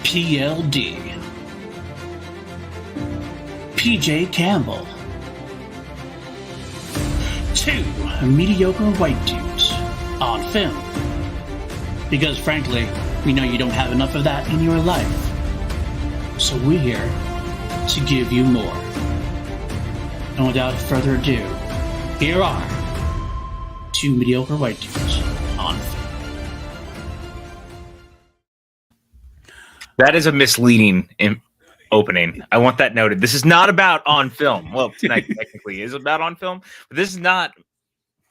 PLD. PJ Campbell. 2 mediocre white dudes on film. Because frankly, we know you don't have enough of that in your life. So we're here to give you more. And without further ado, here are 2 mediocre white dudes on film. That is a misleading opening. I want that noted. This is not about on film. Well, tonight technically is about on film, but this is not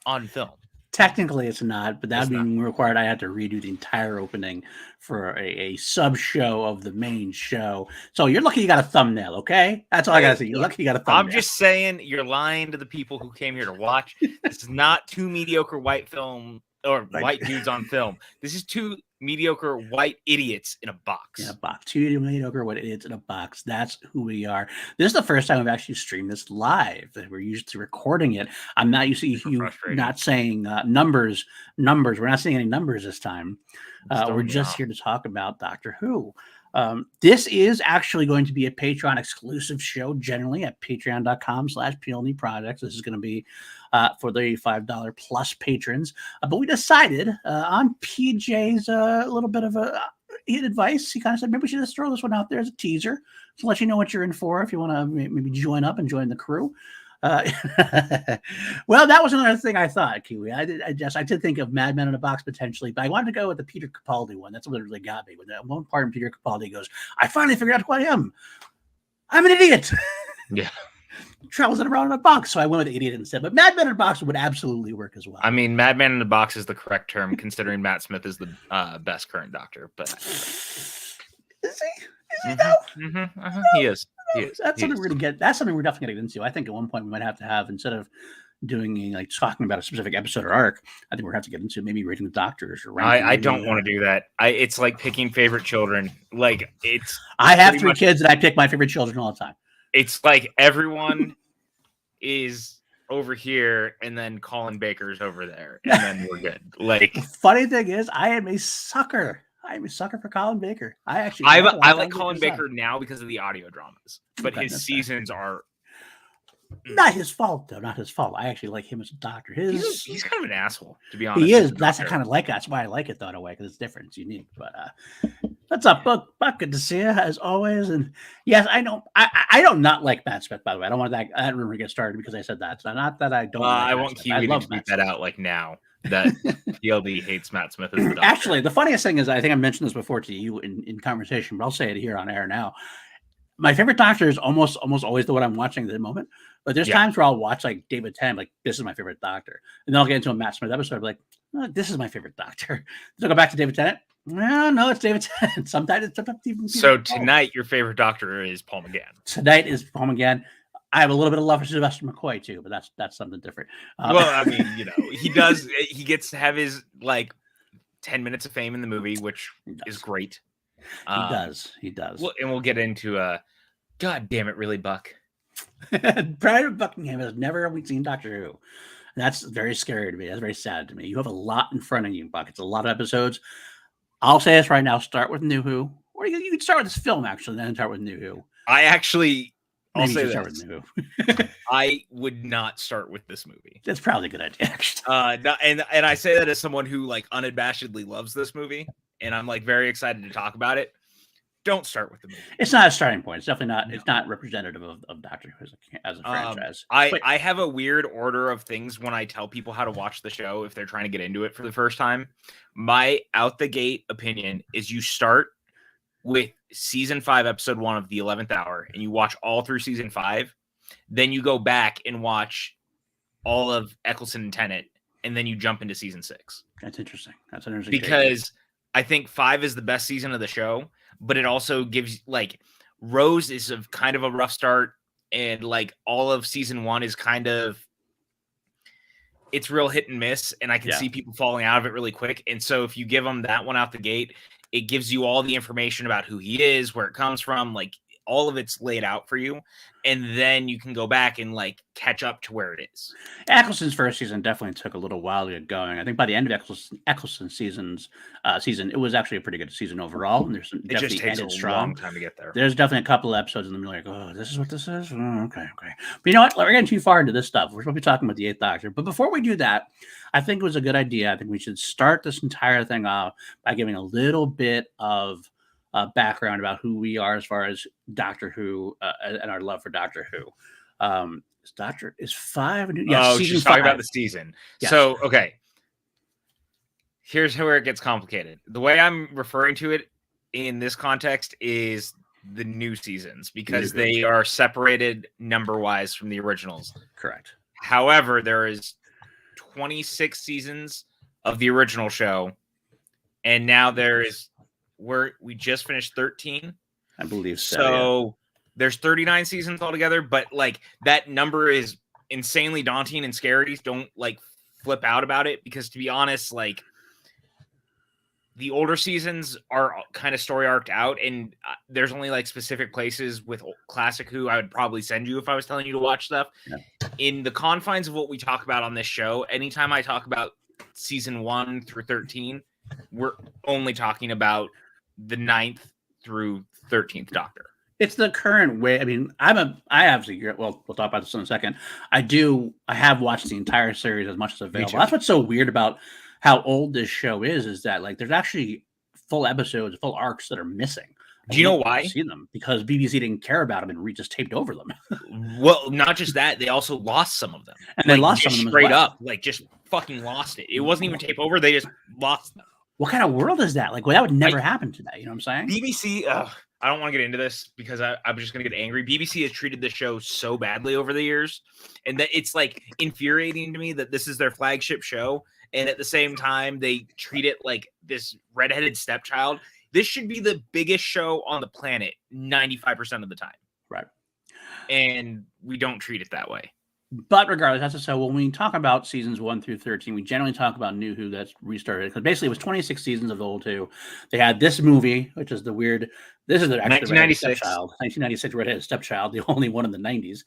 on film. Technically, it's not, but that would be required. I had to redo the entire opening for a sub show of the main show. So you're lucky you got a thumbnail, okay? That's all I gotta say. You're lucky you got a thumbnail. I'm just saying you're lying to the people who came here to watch. This is not 2 mediocre white film or white dudes on film. This is 2 mediocre white idiots in a box. In a box. 2 mediocre white idiots in a box. That's who we are. This is the first time we've actually streamed this live. We're used to recording it. I'm not used to you not saying numbers. We're not saying any numbers this time. We're just here to talk about Doctor Who. This is actually going to be a Patreon exclusive show generally at patreon.com/PLD Projects. This is going to be for the $5 plus patrons. But we decided on PJ's little bit of a advice. He kind of said, maybe we should just throw this one out there as a teaser to let you know what you're in for if you want to maybe join up and join the crew. Well, that was another thing I thought, Kiwi. I did think of Mad Men in a Box potentially, but I wanted to go with the Peter Capaldi one. That's what really got me. When that one part in Peter Capaldi goes, I finally figured out who I am. I'm an idiot. Yeah. Travels around in a box, so I went with idiot instead. But Mad Men in a Box would absolutely work as well. I mean, Mad Men in a Box is the correct term, considering Matt Smith is the best current Doctor. But is he? Is he though? He is. That's something we're gonna get. That's something we're definitely gonna get into. I think at one point we might have to have, instead of doing like talking about a specific episode or arc, I think we're gonna have to get into maybe rating the Doctors or ranking. I don't want to do that. It's like picking favorite children. Like I have 3 kids and I pick my favorite children all the time. It's like everyone is over here and then Colin Baker's over there, and then we're good. Like the funny thing is, I am a sucker. I'm a sucker for Colin Baker. I like Colin Baker now because of the audio dramas, but his seasons are not his fault though. Not his fault. I actually like him as a Doctor. He's kind of an asshole, to be honest. He is. That's I kind of like it. That's why I like it though in a way, because it's different, it's unique. But what's up, Buck? Good to see you as always. And yes, I know. I don't not like Matt Smith. By the way, I don't want that rumor to get started because I said that. So not that I don't. I want Kiwi to tweet that out like now. That PLD hates Matt Smith as the Doctor. Actually, the funniest thing is, I think I mentioned this before to you in conversation, but I'll say it here on air now. My favorite Doctor is almost always the one I'm watching at the moment. But there's times where I'll watch like David Tennant, like this is my favorite Doctor, and then I'll get into a Matt Smith episode, I'll be like, oh, this is my favorite Doctor. Then I'll go back to David Tennant. No, it's David Tennant. Sometimes it's even. So tonight, your favorite Doctor is Paul McGann. Tonight is Paul McGann. I have a little bit of love for Sylvester McCoy too, but that's something different. Well, I mean, he does. He gets to have his like 10 minutes of fame in the movie, which is great. He does. Well, and we'll get into God damn it, really, Buck. Private Buckingham has never seen Doctor Who. That's very scary to me. That's very sad to me. You have a lot in front of you, Buck. It's a lot of episodes. I'll say this right now: start with New Who, or you can start with this film actually, then start with New Who. I'll say this. I would not start with this movie. That's probably a good idea, actually. And I say that as someone who like unabashedly loves this movie, and I'm like very excited to talk about it. Don't start with the movie. It's not a starting point. It's definitely not. No. It's not representative of Doctor Who as a franchise. I have a weird order of things when I tell people how to watch the show if they're trying to get into it for the first time. My out the gate opinion is you start with season 5, episode 1 of The 11th Hour, and you watch all through season 5. Then you go back and watch all of Eccleston and Tennant, and then you jump into season 6. That's interesting. That's an interesting because I think 5 is the best season of the show, but it also gives like Rose is a kind of a rough start, and like all of season 1 is kind of it's real hit and miss, and I can see people falling out of it really quick. And so if you give them that one out the gate, it gives you all the information about who he is, where it comes from, like all of it's laid out for you, and then you can go back and like catch up to where it is. Eccleston's first season definitely took a little while to get going. I think by the end of Eccleston's season, it was actually a pretty good season overall. And there's some it just takes a long time to get there. There's definitely a couple of episodes in the middle like, oh, this is what this is? Oh, okay. But you know what? We're getting too far into this stuff. We're supposed to be talking about the Eighth Doctor. But before we do that, I think it was a good idea. I think we should start this entire thing off by giving a little bit of background about who we are as far as Doctor Who and our love for Doctor Who. Doctor is 5. Yes, she's talking about the season. Yes. So, okay. Here's where it gets complicated. The way I'm referring to it in this context is the new seasons because they are separated number-wise from the originals. Correct. However, there is 26 seasons of the original show, and now we just finished 13. I believe so. So there's 39 seasons altogether, but like that number is insanely daunting and scary. Don't like flip out about it because to be honest, like the older seasons are kind of story arced out and there's only like specific places with classic Who I would probably send you if I was telling you to watch stuff. Yeah. In the confines of what we talk about on this show, anytime I talk about season 1 through 13, we're only talking about the 9th through 13th Doctor. It's the current way. I mean, I obviously, well, we'll talk about this in a second. I have watched the entire series as much as available. That's what's so weird about how old this show is that like there's actually full episodes, full arcs that are missing. Do you know why? See them because BBC didn't care about them and just taped over them. Well, not just that, they also lost some of them. And they lost some of them straight up, like just fucking lost it. It wasn't even tape over; they just lost them. What kind of world is that? Like, well, that would never happen today. You know what I'm saying? BBC. I don't want to get into this because I'm just going to get angry. BBC has treated the show so badly over the years, and that it's like infuriating to me that this is their flagship show, and at the same time they treat it like this redheaded stepchild. This should be the biggest show on the planet 95% of the time. Right. And we don't treat it that way. But regardless, that's so when we talk about seasons 1 through 13, we generally talk about New Who that's restarted because basically it was 26 seasons of old Who. They had this movie, which is the weird. This is the 1996 stepchild, 1996 redheaded stepchild, the only one in the 90s,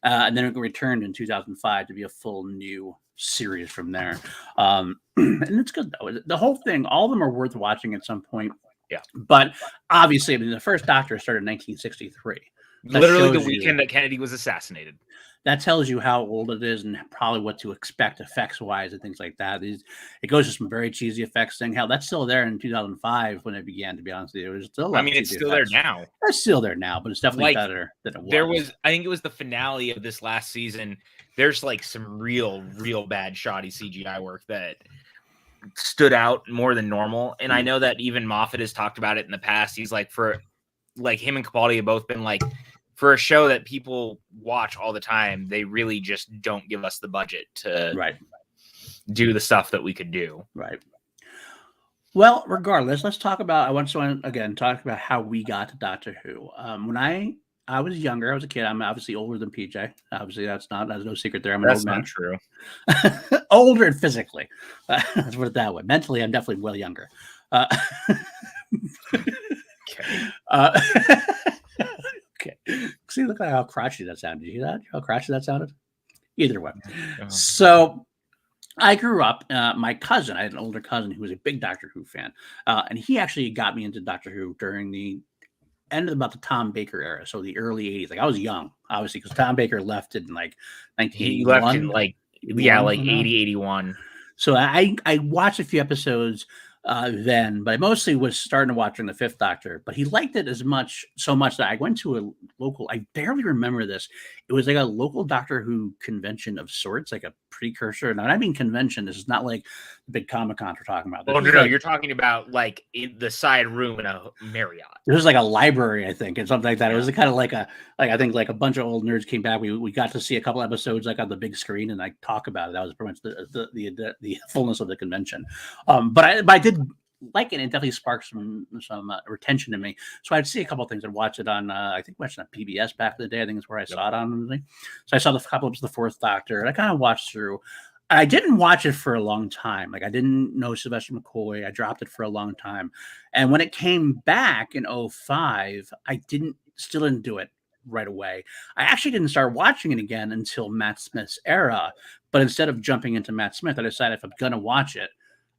and then it returned in 2005 to be a full new series from there. And it's good though. The whole thing, all of them are worth watching at some point. Yeah, but obviously, I mean, the first Doctor started in 1963. Literally the weekend that Kennedy was assassinated. That tells you how old it is and probably what to expect effects-wise and things like that. It goes to some very cheesy effects thing. Hell, that's still there in 2005 when it began, to be honest with you. It was still it's still effects. There now. It's still there now, but it's definitely better than it was. I think it was the finale of this last season. There's like some real bad shoddy CGI work that stood out more than normal. And I know that even Moffat has talked about it in the past. He's like, for like him and Capaldi have both been like, for a show that people watch all the time, they really just don't give us the budget to do the stuff that we could do. Right. Well, regardless, let's talk about, I want to again talk about how we got to Doctor Who. When I was younger, I was a kid. I'm obviously older than PJ. Obviously, that's no secret there. I'm an old man. That's not true. Older and physically. Let's put it that way. Mentally, I'm definitely well younger. Okay. Okay. See, look at how crotchety that sounded. Did you hear that? How crotchety that sounded? Either way. So I grew up, my cousin, I had an older cousin who was a big Doctor Who fan. And he actually got me into Doctor Who during the end of about the Tom Baker era. So the early 80s. Like I was young, obviously, because Tom Baker left in like 1981. He left in like, 80, 81. So I watched a few episodes then, but I mostly was starting to watch during the Fifth Doctor. But he liked it so much that I went to a local. I barely remember this. It was like a local Doctor Who convention of sorts, like a precursor. And I mean convention. This is not like the big Comic-Con we're talking about. Oh no, you're talking about like in the side room in a Marriott. It was like a library, I think, and something like that. It was kind of like I think like a bunch of old nerds came back. We got to see a couple episodes like on the big screen and like talk about it. That was pretty much the fullness of the convention. But I did like it. It definitely sparked some retention in me. So I'd see a couple of things. I'd watch it on I think watching on PBS back in the day. I think it's where I saw it on. So I saw the couple of the Fourth Doctor, and I kind of watched through. I didn't watch it for a long time. Like I didn't know Sylvester McCoy. I dropped it for a long time. And when it came back in 2005, I didn't Still didn't do it right away. I actually didn't start watching it again until Matt Smith's era. But instead of jumping into Matt Smith, I decided if I'm gonna watch it,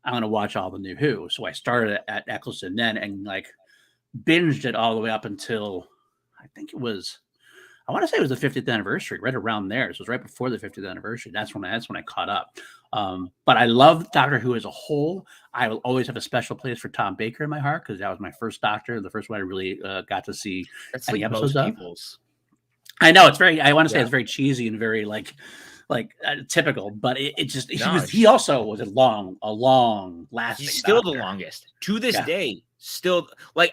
I'm gonna watch all the new Who. So I started at Eccleston then and like binged it all the way up until I think it was. I want to say it was the 50th anniversary, right around there. So it was right before the 50th anniversary. That's when I caught up. But I love Doctor Who as a whole. I will always have a special place for Tom Baker in my heart because that was my first Doctor, the first one I really got to see any episodes of. I know it's very. I want to say it's very cheesy and very like typical, but it just he also was a long lasting. He's still Doctor. The longest to this day. Still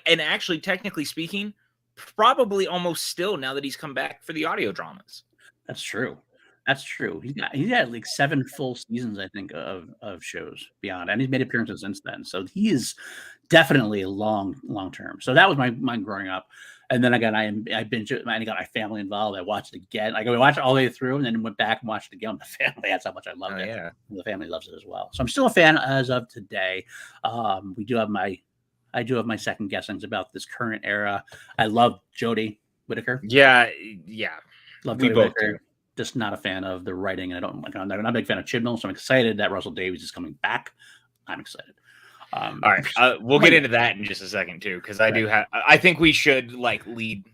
and actually, technically speaking, probably almost still now that he's come back for the audio dramas. That's true. He's had like 7 full seasons, I think, of shows beyond, and he's made appearances since then. So he is definitely long term. So that was my growing up, and then I binged it. I got my family involved. I watched it again. I watched it all the way through, and then went back and watched it again with the family. That's how much I loved it. Yeah, the family loves it as well. So I'm still a fan as of today. I do have my second guessings about this current era. I love Jodie Whittaker. Yeah. Love Jodie Whittaker. Just not a fan of the writing, and I'm not a big fan of Chibnall, so I'm excited that Russell Davies is coming back. I'm excited. All right, we'll get into that in just a second too, because I think we should like lead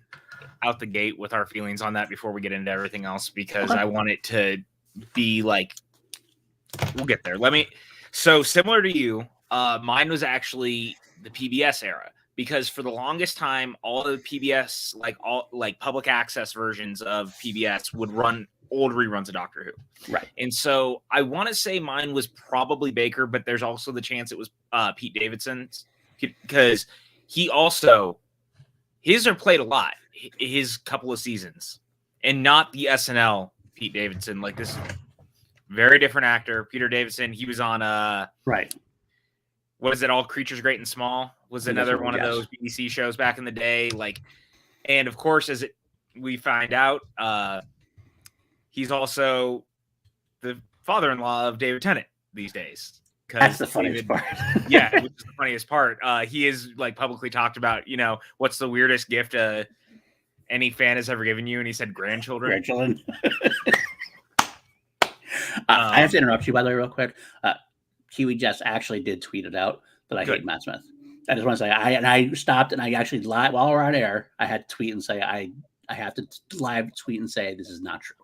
out the gate with our feelings on that before we get into everything else, because I want it to be like, we'll get there. So similar to you, mine was actually the PBS era, because for the longest time, all the PBS, like public access versions of PBS would run old reruns of Doctor Who. Right. And so I want to say mine was probably Baker, but there's also the chance it was Pete Davidson's, because his are played a lot, his couple of seasons, and not the SNL Pete Davidson. Like, this is very different actor. Peter Davidson, he was on right. What is it? All Creatures Great and Small was another one of those BBC shows back in the day. Like, and of course, we find out, he's also the father-in-law of David Tennant these days. That's the funniest part. Yeah, which is the funniest part. He is like publicly talked about, what's the weirdest gift any fan has ever given you? And he said grandchildren. I have to interrupt you, by the way, real quick. Kiwi Jess actually did tweet it out that I hate Matt Smith. I just want to say I stopped and I actually live while we're on air. I had to tweet and say I have to live tweet and say this is not true,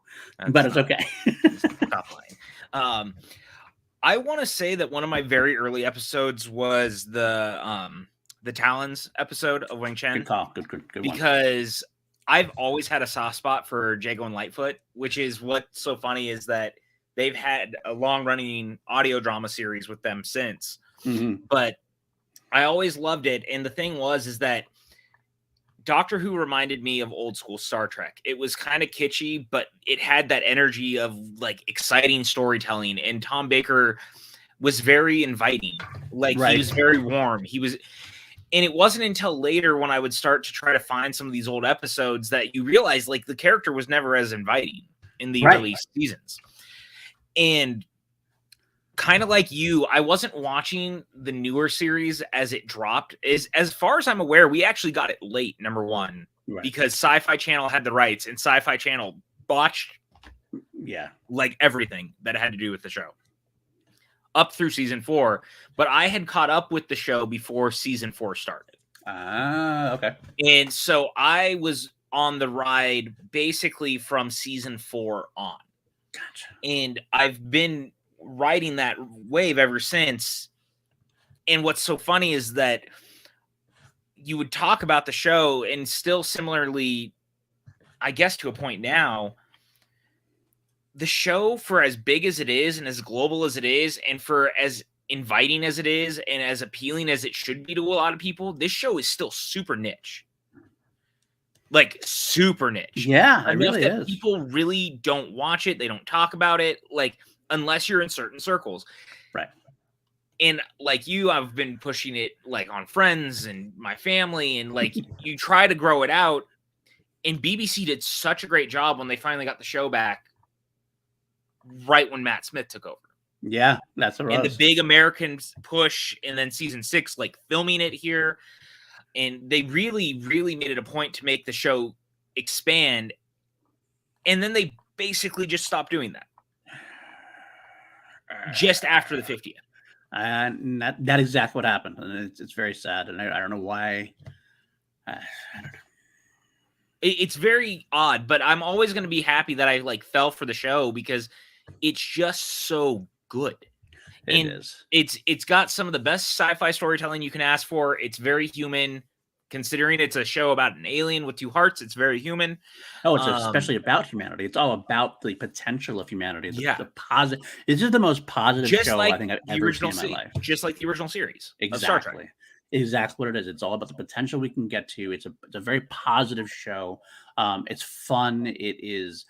but it's okay. Stop lying. I want to say that one of my very early episodes was the Talons episode of Wing Chen. Good call. Good because I've always had a soft spot for Jago and Lightfoot, which is what's so funny is that they've had a long-running audio drama series with them since. Mm-hmm. But I always loved it. And the thing is that Doctor Who reminded me of old school Star Trek. It was kind of kitschy, but it had that energy of like exciting storytelling. And Tom Baker was very inviting. Like, He was very warm. And it wasn't until later when I would start to try to find some of these old episodes that you realize like the character was never as inviting in the early seasons. And kind of like you, I wasn't watching the newer series as it dropped. As far as I'm aware, we actually got it late, number one, because Sci-Fi Channel had the rights, and Sci-Fi Channel botched like everything that had to do with the show up through season 4. But I had caught up with the show before season 4 started. Okay. And so I was on the ride basically from season 4 on. Gotcha. And I've been riding that wave ever since. And what's so funny is that you would talk about the show, and still similarly, I guess to a point now, the show, for as big as it is and as global as it is, and for as inviting as it is and as appealing as it should be to a lot of people, this show is still super niche. Like, super niche. Yeah, it really is. People really don't watch it. They don't talk about it, like, unless you're in certain circles. Right. And like you, I've been pushing it like on friends and my family, and like you try to grow it out. And BBC did such a great job when they finally got the show back, right when Matt Smith took over. Yeah, that's what it was. And the big American push, and then season 6, like filming it here. and they really, really made it a point to make the show expand, and then they basically just stopped doing that just after the 50th. And that exactly what happened, and it's very sad, and I don't know why. I don't know. It's very odd, but I'm always going to be happy that I like fell for the show because it's just so good. It is. It's got some of the best sci-fi storytelling you can ask for. It's very human, considering it's a show about an alien with two hearts. It's very human. Oh, it's especially about humanity. It's all about the potential of humanity. The positive. It's just the most positive show I think I've ever seen in my life. Just like the original series. Exactly. Of Star Trek. Exactly what it is. It's all about the potential we can get to. It's a very positive show. It's fun. It is.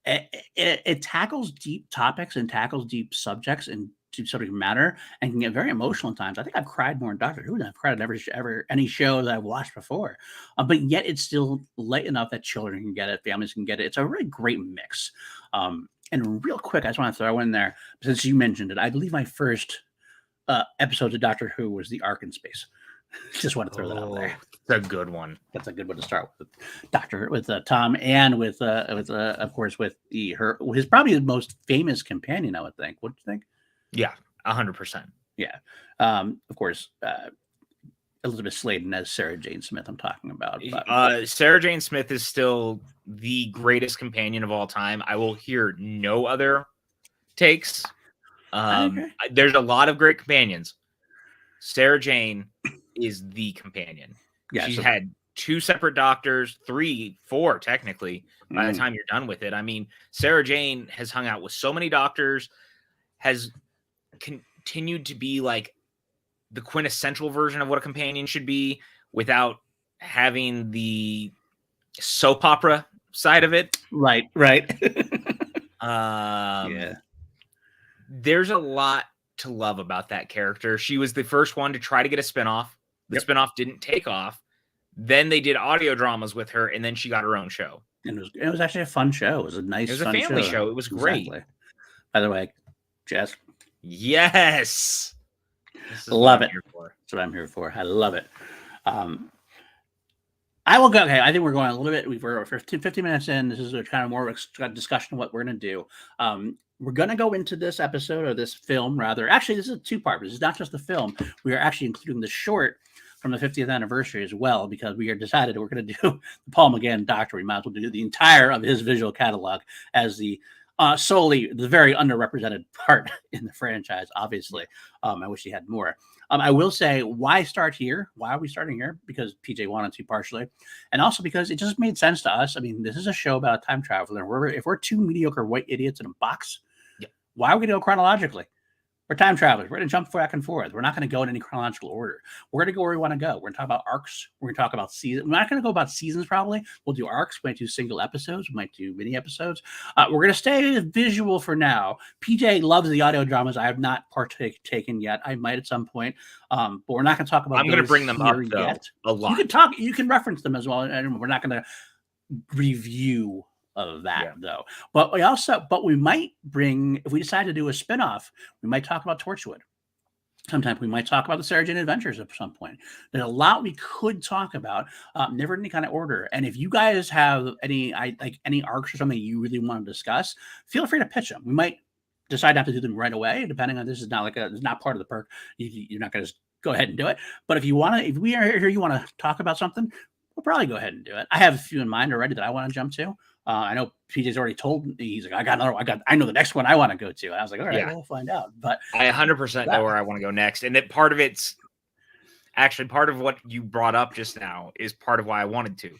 It tackles deep topics and tackles deep subjects and deep subject matter and can get very emotional at times. I think I've cried more in Doctor Who than I've cried at any show that I've watched before. But yet it's still light enough that children can get it, families can get it. It's a really great mix. And real quick, I just want to throw in there, since you mentioned it, I believe my first episodes of Doctor Who was the Ark in Space. Just want to throw that out there. That's a good one. That's a good one to start with. With Tom, and with of course with his probably his most famous companion, I would think. What do you think? Yeah, 100%. Yeah. Of course, Elizabeth Sladen as Sarah Jane Smith. I'm talking about. Sarah Jane Smith is still the greatest companion of all time. I will hear no other takes. There's a lot of great companions. Sarah Jane is the companion. Yeah, she's had 2 separate doctors, 3, 4 technically, by the time you're done with it. I mean, Sarah Jane has hung out with so many doctors, has continued to be like the quintessential version of what a companion should be without having the soap opera side of it. Right. Yeah. There's a lot to love about that character. She was the first one to try to get a spinoff. The spinoff didn't take off. Then they did audio dramas with her, and then she got her own show. And it was actually a fun show. It was a nice, it was a family show. It was great. Exactly. By the way, Jess. Yes. Love it. That's what I'm here for. I love it. I will go. Okay, I think we're going a little bit. We're 50 minutes in. This is a kind of more of a discussion of what we're going to do. We're going to go into this episode, or this film, rather. Actually, this is a 2-part. This is not just the film. We are actually including the short from the 50th anniversary as well, because we are decided we're going to do the Paul McGann Doctor. We might as well do the entire of his visual catalog as the solely the very underrepresented part in the franchise, obviously. I wish he had more. I will say, why start here? Why are we starting here? Because PJ wanted to, partially. And also because it just made sense to us. I mean, this is a show about a time traveler. If we're 2 mediocre white idiots in a box, why are we going to go chronologically? We're time travelers. We're going to jump back and forth. We're not going to go in any chronological order. We're going to go where we want to go. We're going to talk about arcs. We're going to talk about seasons. We're not going to go about seasons, probably. We'll do arcs. We might do single episodes. We might do mini episodes. We're going to stay visual for now. PJ loves the audio dramas. I have not partaken yet. I might at some point. But we're not going to talk about I'm going to bring them up, though, yet. A lot. You can reference them as well. And we're not going to review of that though, but we might bring, if we decide to do a spinoff, we might talk about Torchwood. Sometime we might talk about the Sarah Jane Adventures at some point. There's a lot we could talk about, never in any kind of order. And if you guys have any arcs or something you really want to discuss, feel free to pitch them. We might decide not to do them right away, depending on, this is not it's not part of the perk. You're not going to just go ahead and do it. But if we are here, you want to talk about something, we'll probably go ahead and do it. I have a few in mind already that I want to jump to. I know PJ's already told me, he's like, I got another one. I know the next one I want to go to. And I was like, all right, we'll find out. But I 100% know where I want to go next. And that part of it's actually part of what you brought up just now is part of why I wanted to.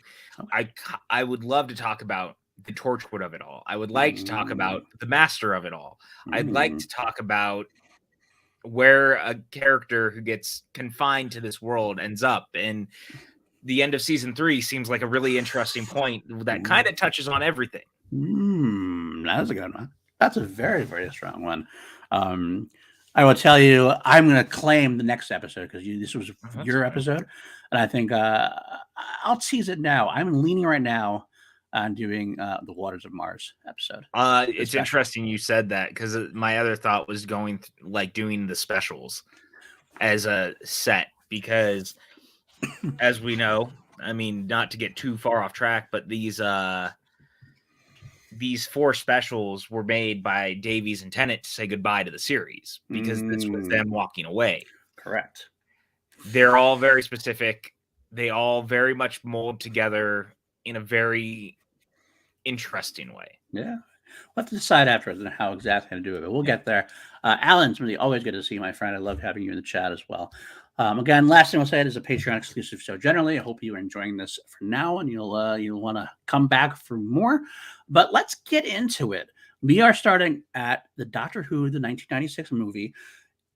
I would love to talk about the Torchwood of it all. I would like to talk about the master of it all. I'd like to talk about where a character who gets confined to this world ends up. And the end of season 3 seems like a really interesting point that kind of touches on everything. That's a good one. That's a very, very strong one. I will tell you, I'm going to claim the next episode because this was your episode. And I think I'll tease it now. I'm leaning right now on doing the Waters of Mars episode. It's interesting you said that, because my other thought was doing the specials as a set, because as we know. I mean, not to get too far off track, but these 4 specials were made by Davies and Tennant to say goodbye to the series because this was them walking away. Correct. They're all very specific. They all very much mold together in a very interesting way. Yeah. We'll have to decide afterwards on how exactly to do it, but we'll get there. Alan's really always good to see you, my friend. I love having you in the chat as well. Again, last thing I'll say, it is a Patreon exclusive show. Generally, I hope you are enjoying this for now, and you'll want to come back for more. But let's get into it. We are starting at the Doctor Who, the 1996 movie,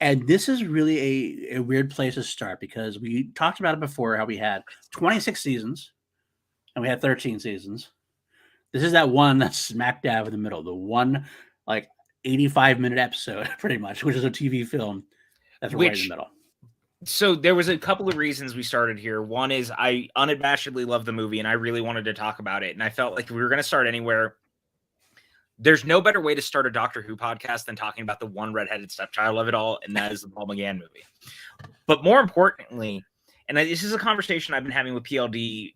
and this is really a weird place to start because we talked about it before, how we had 26 seasons and we had 13 seasons. This is that one that's smack dab in the middle, the one like 85-minute episode, pretty much, which is a TV film that's right in the middle. So there was a couple of reasons we started here. One is I unabashedly love the movie and I really wanted to talk about it. And I felt like if we were going to start anywhere, there's no better way to start a Doctor Who podcast than talking about the one redheaded stepchild of it all, and that is the Paul McGann movie. But more importantly, and this is a conversation I've been having with PLD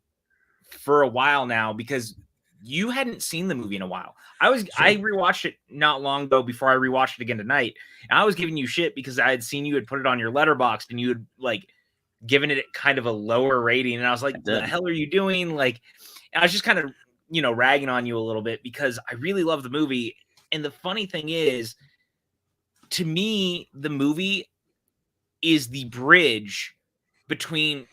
for a while now, because you hadn't seen the movie in a while. I rewatched it not long ago before I rewatched it again tonight. And I was giving you shit because I had seen you had put it on your Letterboxd and you had like given it kind of a lower rating. And I was like, what the hell are you doing? Like, I was just kind of, ragging on you a little bit because I really love the movie. And the funny thing is, to me, the movie is the bridge between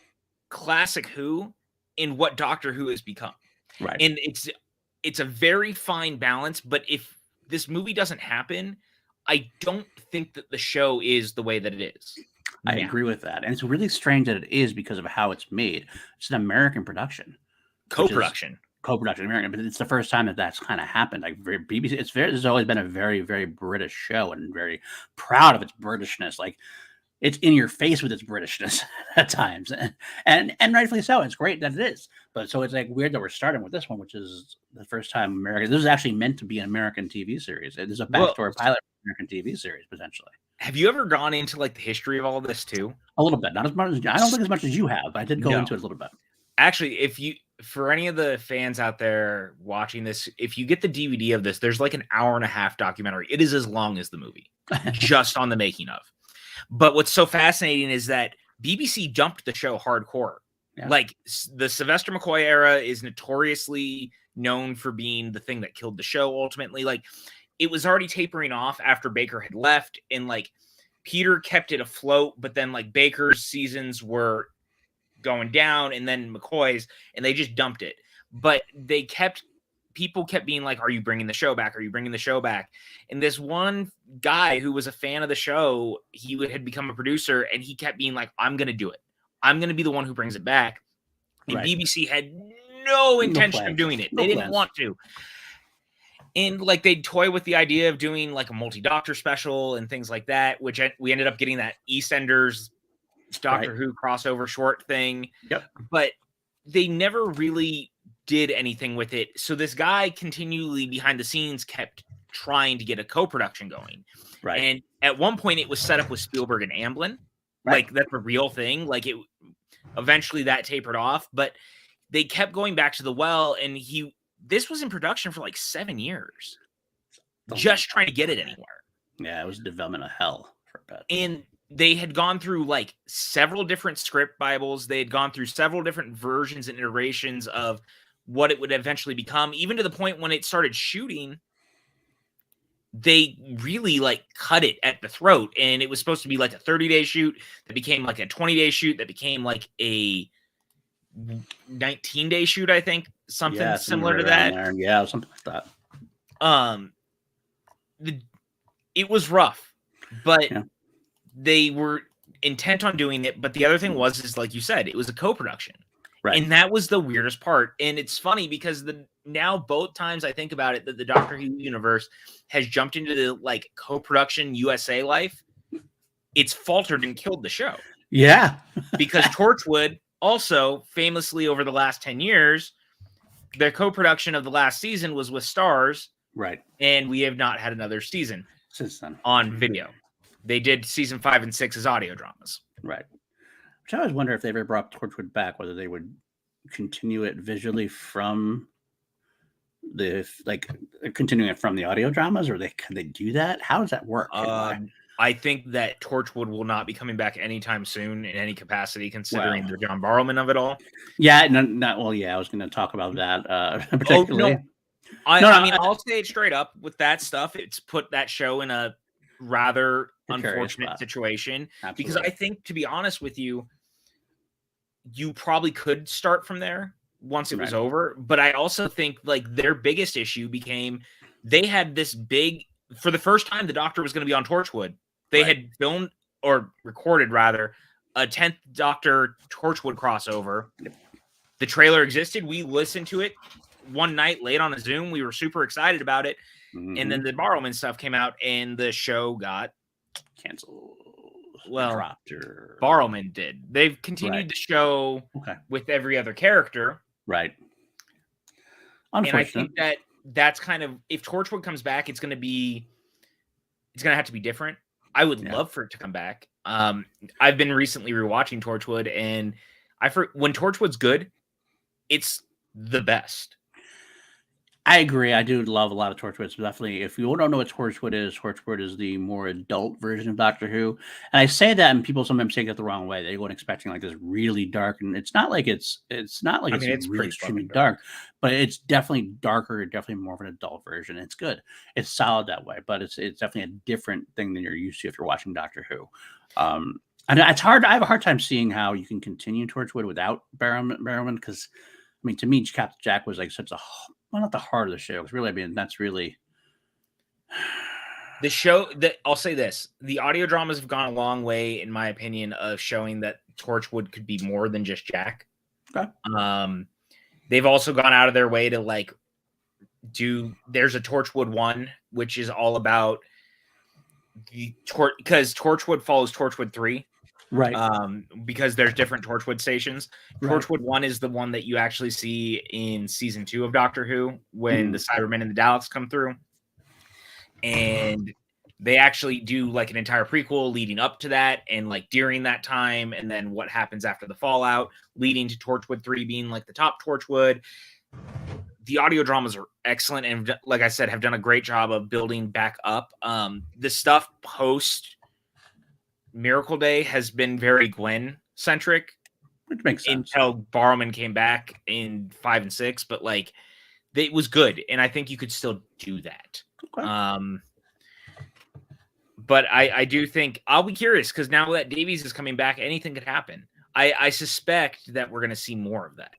classic Who and what Doctor Who has become. Right. And it's a very fine balance, but if this movie doesn't happen, I don't think that the show is the way that it is. I agree with that. And it's really strange that it is because of how it's made. It's an American production. Co-production, American, but it's the first time that that's kind of happened. Like BBC, it's always been a very, very British show and very proud of its Britishness. Like, it's in your face with its Britishness at times, and rightfully so. It's great that it is, but so it's like weird that we're starting with this one, which is the first time American. This is actually meant to be an American TV series. It is a backdoor pilot for American TV series potentially. Have you ever gone into like the history of all of this too? A little bit, not as much as I don't think as much as you have, but I did go into it a little bit. Actually, for any of the fans out there watching this, if you get the DVD of this, there's like an hour and a half documentary. It is as long as the movie, just on the making of. But what's so fascinating is that BBC dumped the show hardcore. Yeah. Like, the Sylvester McCoy era is notoriously known for being the thing that killed the show ultimately. Like, it was already tapering off after Baker had left, and like Peter kept it afloat, but then like Baker's seasons were going down and then McCoy's, and they just dumped it. But people kept being like, are you bringing the show back? Are you bringing the show back? And this one guy who was a fan of the show, he had become a producer, and he kept being like, I'm going to do it. I'm going to be the one who brings it back. And BBC had no intention of doing it. They didn't want to. And like, they'd toy with the idea of doing like a multi-Doctor special and things like that, which we ended up getting that EastEnders Doctor Who crossover short thing. Yep. But they never really did anything with it. So this guy continually behind the scenes kept trying to get a co-production going. Right. And at one point it was set up with Spielberg and Amblin. Right. Like, that's a real thing. Like, it eventually that tapered off, but they kept going back to the well, and this was in production for like 7 years. Just trying to get it anywhere. Yeah, it was a development of hell for a bit. And they had gone through like several different script Bibles. They had gone through several different versions and iterations of what it would eventually become, even to the point when it started shooting, they really like cut it at the throat. And it was supposed to be like a 30-day shoot that became like a 20-day shoot that became like a 19-day shoot, I think. Something similar to that. There. Yeah, something like that. It was rough, but they were intent on doing it. But the other thing is like you said, it was a co-production. Right. And that was the weirdest part. And it's funny because now both times I think about it, that the Doctor Who universe has jumped into the like co-production USA life, it's faltered and killed the show. Yeah. Because Torchwood also famously over the last 10 years, their co-production of the last season was with Starz. Right. And we have not had another season since then on video. They did season 5 and 6 as audio dramas. Right. So I always wonder if they ever brought Torchwood back, whether they would continue it visually from continuing it from the audio dramas, or can they do that? How does that work? I think that Torchwood will not be coming back anytime soon in any capacity, considering the John Barrowman of it all. Yeah, I was going to talk about that particularly. I mean, I'll say it straight up with that stuff. It's put that show in a rather unfortunate situation. Absolutely. Because I think, to be honest with you, you probably could start from there once it was over. But I also think like their biggest issue became they had this big, for the first time, the Doctor was going to be on Torchwood. They had filmed or recorded rather a 10th Doctor Torchwood crossover. The trailer existed. We listened to it one night late on a Zoom. We were super excited about it. And then the Barrowman stuff came out and the show got canceled. Well, dropped Barrowman did. They've continued the show with every other character. Right. And I think that's kind of, if Torchwood comes back, it's going to have to be different. I would love for it to come back. I've been recently rewatching Torchwood, and when Torchwood's good, it's the best. I agree. I do love a lot of Torchwood. So definitely, if you don't know what Torchwood is the more adult version of Doctor Who. And I say that, and people sometimes take it the wrong way. They go in expecting like this really dark, and it's not like it's really extremely dark, but it's definitely darker, definitely more of an adult version. It's good. It's solid that way, but it's definitely a different thing than you're used to if you're watching Doctor Who. And it's hard. I have a hard time seeing how you can continue Torchwood without Barrowman, because I mean, to me, Captain Jack was like such a not the heart of the show. It's really, I mean, that's really the show. That I'll say this: the audio dramas have gone a long way, in my opinion, of showing that Torchwood could be more than just Jack. Okay. They've also gone out of their way to like there's a Torchwood 1, which is all about because Torchwood follows Torchwood 3. Right. Because there's different Torchwood stations. Right. Torchwood 1 is the one that you actually see in season 2 of Doctor Who when the Cybermen and the Daleks come through. And they actually do like an entire prequel leading up to that and like during that time, and then what happens after the fallout, leading to Torchwood 3 being like the top Torchwood. The audio dramas are excellent, and like I said, have done a great job of building back up. The stuff post Miracle Day has been very Gwen centric, which makes sense until Barrowman came back in 5 and 6. But like, it was good, and I think you could still do that. Okay. But I do think I'll be curious because now that Davies is coming back, anything could happen. I suspect that we're going to see more of that.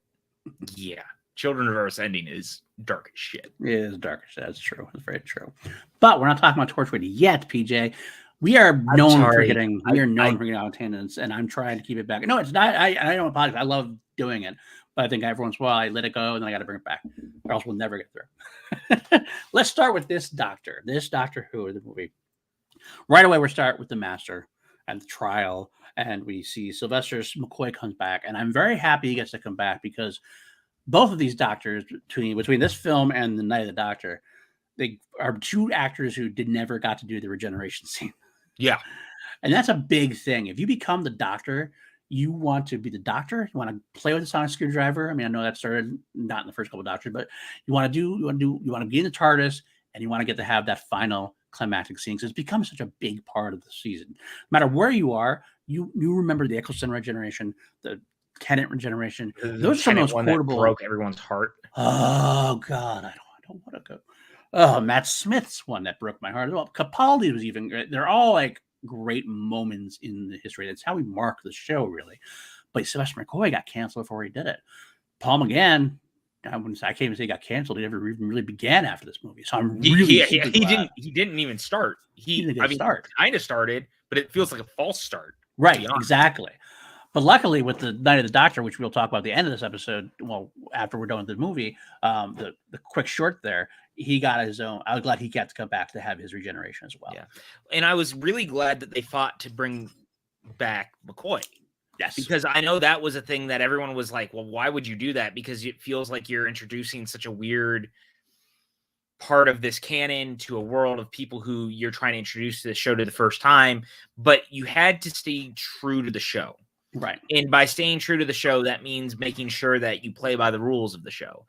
Yeah, Children of Earth's ending is dark as shit. It is dark as shit. That's true. It's very true. But we're not talking about Torchwood yet, PJ. We are known for getting out of tangents, and I'm trying to keep it back. No, it's not. I don't apologize. I love doing it, but I think every once in a while I let it go, and then I got to bring it back, or else we'll never get through. Let's start with this Doctor Who, the movie. Right away, we start with the Master and the trial, and we see Sylvester McCoy comes back, and I'm very happy he gets to come back because both of these Doctors, between this film and the Night of the Doctor, they are two actors who never got to do the regeneration scene. Yeah. And that's a big thing. If you become the Doctor, you want to be the Doctor. You want to play with the sonic screwdriver. I mean, I know that started not in the first couple of Doctors, but you want to be in the TARDIS, and you want to get to have that final climactic scene because it's become such a big part of the season. No matter where you are, you remember the Eccleston regeneration, the Tennant regeneration. Those are some of those quotable. That broke everyone's heart. Oh God, I don't want to go. Oh, Matt Smith's one that broke my heart. Well, Capaldi was even great. They're all like great moments in the history. That's how we mark the show, really. But Sylvester McCoy got canceled before he did it. Paul McGann, I can't even say he got canceled. He never even really began after this movie. So I'm really he didn't even start. He kind of started, but it feels like a false start. Right, exactly. But luckily, with the Night of the Doctor, which we'll talk about at the end of this episode, well, after we're done with the movie, the quick short there, he got his own. I was glad he got to come back to have his regeneration as well. Yeah, and I was really glad that they fought to bring back McCoy. Yes, because I know that was a thing that everyone was like, well, why would you do that? Because it feels like you're introducing such a weird part of this canon to a world of people who you're trying to introduce to the show to the first time, but you had to stay true to the show. Right. And by staying true to the show, that means making sure that you play by the rules of the show.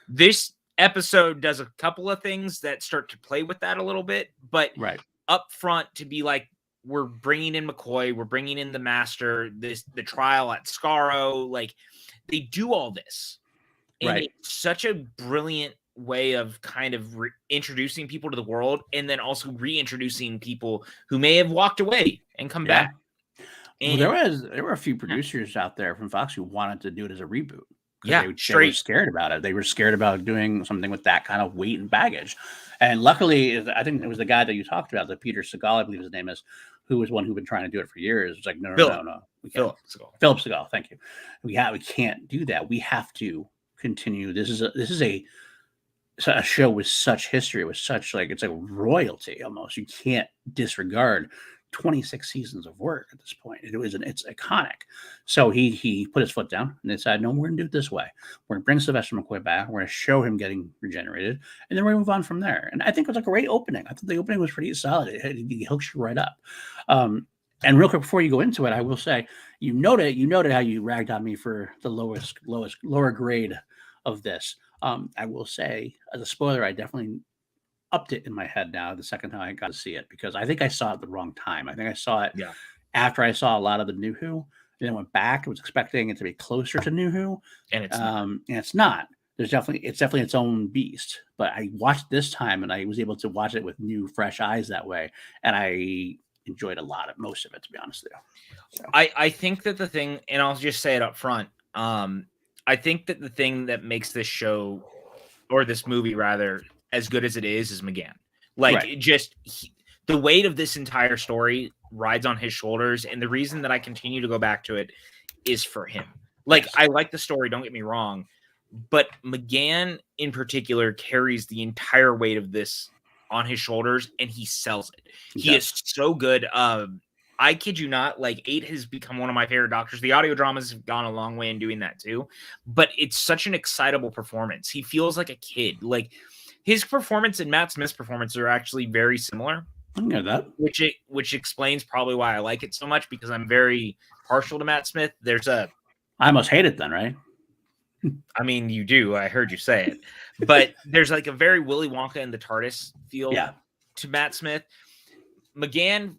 This episode does a couple of things that start to play with that a little bit, but up front to be like, we're bringing in McCoy, we're bringing in the Master, the trial at Scarrow, like they do all this. And it's such a brilliant way of kind of introducing people to the world, and then also reintroducing people who may have walked away and come back. And well, there were a few producers out there from Fox who wanted to do it as a reboot. Yeah, they were scared about it. They were scared about doing something with that kind of weight and baggage. And luckily, I think it was the guy that you talked about, the Peter Segal, I believe his name is, who was one who'd been trying to do it for years. It's like, no. We can't. Philip Segal, thank you. We can't do that. We have to continue. This is a show with such history, with such it's like royalty almost. You can't disregard 26 seasons of work at this point. It's iconic. So he put his foot down and decided, no, we're gonna do it this way. We're gonna bring Sylvester McCoy back. We're gonna show him getting regenerated, and then we're gonna move on from there. And I think it was a great opening. I thought the opening was pretty solid. It hooks you right up. And real quick before you go into it, I will say you noted how you ragged on me for the lower grade of this. I will say, as a spoiler, I definitely upped it in my head now the second time I got to see it, because I think I saw it at the wrong time. I think I saw it after I saw a lot of the New Who, and then went back. I was expecting it to be closer to New Who, and it's not. It's definitely its own beast. But I watched this time, and I was able to watch it with new, fresh eyes that way, and I enjoyed most of it, to be honest with you. So. I think that the thing, and I'll just say it up front, I think that the thing that makes this show, or this movie rather, as good as it is McGann. The weight of this entire story rides on his shoulders, and the reason that I continue to go back to it is for him. I like the story, don't get me wrong, but McGann in particular carries the entire weight of this on his shoulders, and he sells it. He is so good. I kid you not, 8 has become one of my favorite Doctors. The audio dramas have gone a long way in doing that too, but it's such an excitable performance. He feels like a kid. His performance and Matt Smith's performance are actually very similar. I know that. Which explains probably why I like it so much, because I'm very partial to Matt Smith. I must hate it then, right? I mean, you do. I heard you say it. But there's a very Willy Wonka in the TARDIS feel to Matt Smith. McGann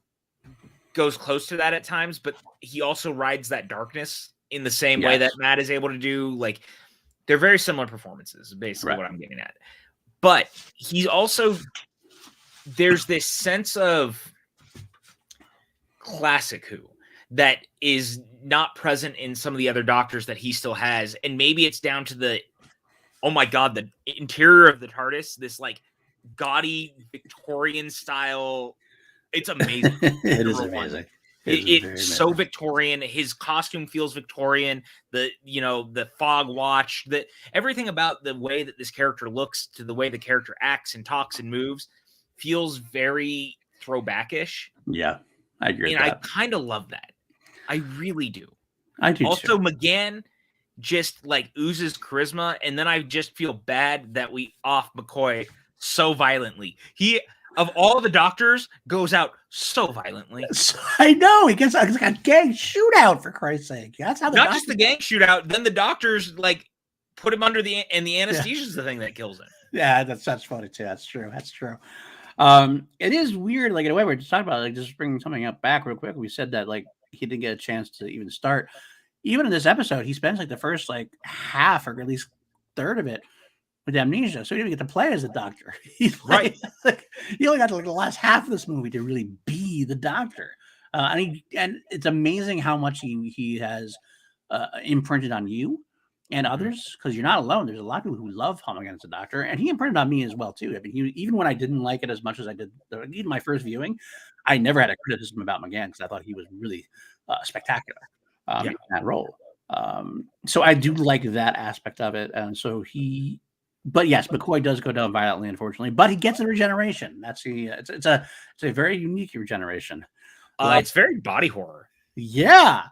goes close to that at times, but he also rides that darkness in the same way that Matt is able to do. They're very similar performances, basically what I'm getting at. But he's also, there's this sense of classic Who that is not present in some of the other Doctors that he still has. And maybe it's down to the interior of the TARDIS, this gaudy Victorian style. It's amazing. It is amazing. It's so Victorian. His costume feels Victorian. The fog watch, everything about the way that this character looks to the way the character acts and talks and moves feels very throwbackish. Yeah, I agree. And I kind of love that. I really do. I do. Also, too. McGann just oozes charisma, and then I just feel bad that we off McCoy so violently. He, of all the Doctors, goes out so violently. I know. He gets like a gang shootout, for Christ's sake. That's how not just the gang shootout. Then the Doctors put him under the anesthesia is the thing that kills him. Yeah, that's funny too. That's true. It is weird. In a way, we're just talking about just bringing something up back real quick. We said that he didn't get a chance to even start. Even in this episode, he spends the first half or at least third of it with amnesia, so he didn't get to play as a Doctor. He's right. He only got to the last half of this movie to really be the Doctor, and it's amazing how much he has imprinted on you and others, because you're not alone. There's a lot of people who love Home Against the Doctor, and he imprinted on me as well too. I mean, even when I didn't like it as much as I did, even my first viewing, I never had a criticism about McGann because I thought he was really spectacular in that role. So I do like that aspect of it, and so he. But yes, McCoy does go down violently, unfortunately. But he gets a regeneration. That's it's a very unique regeneration. It's very body horror. Yeah,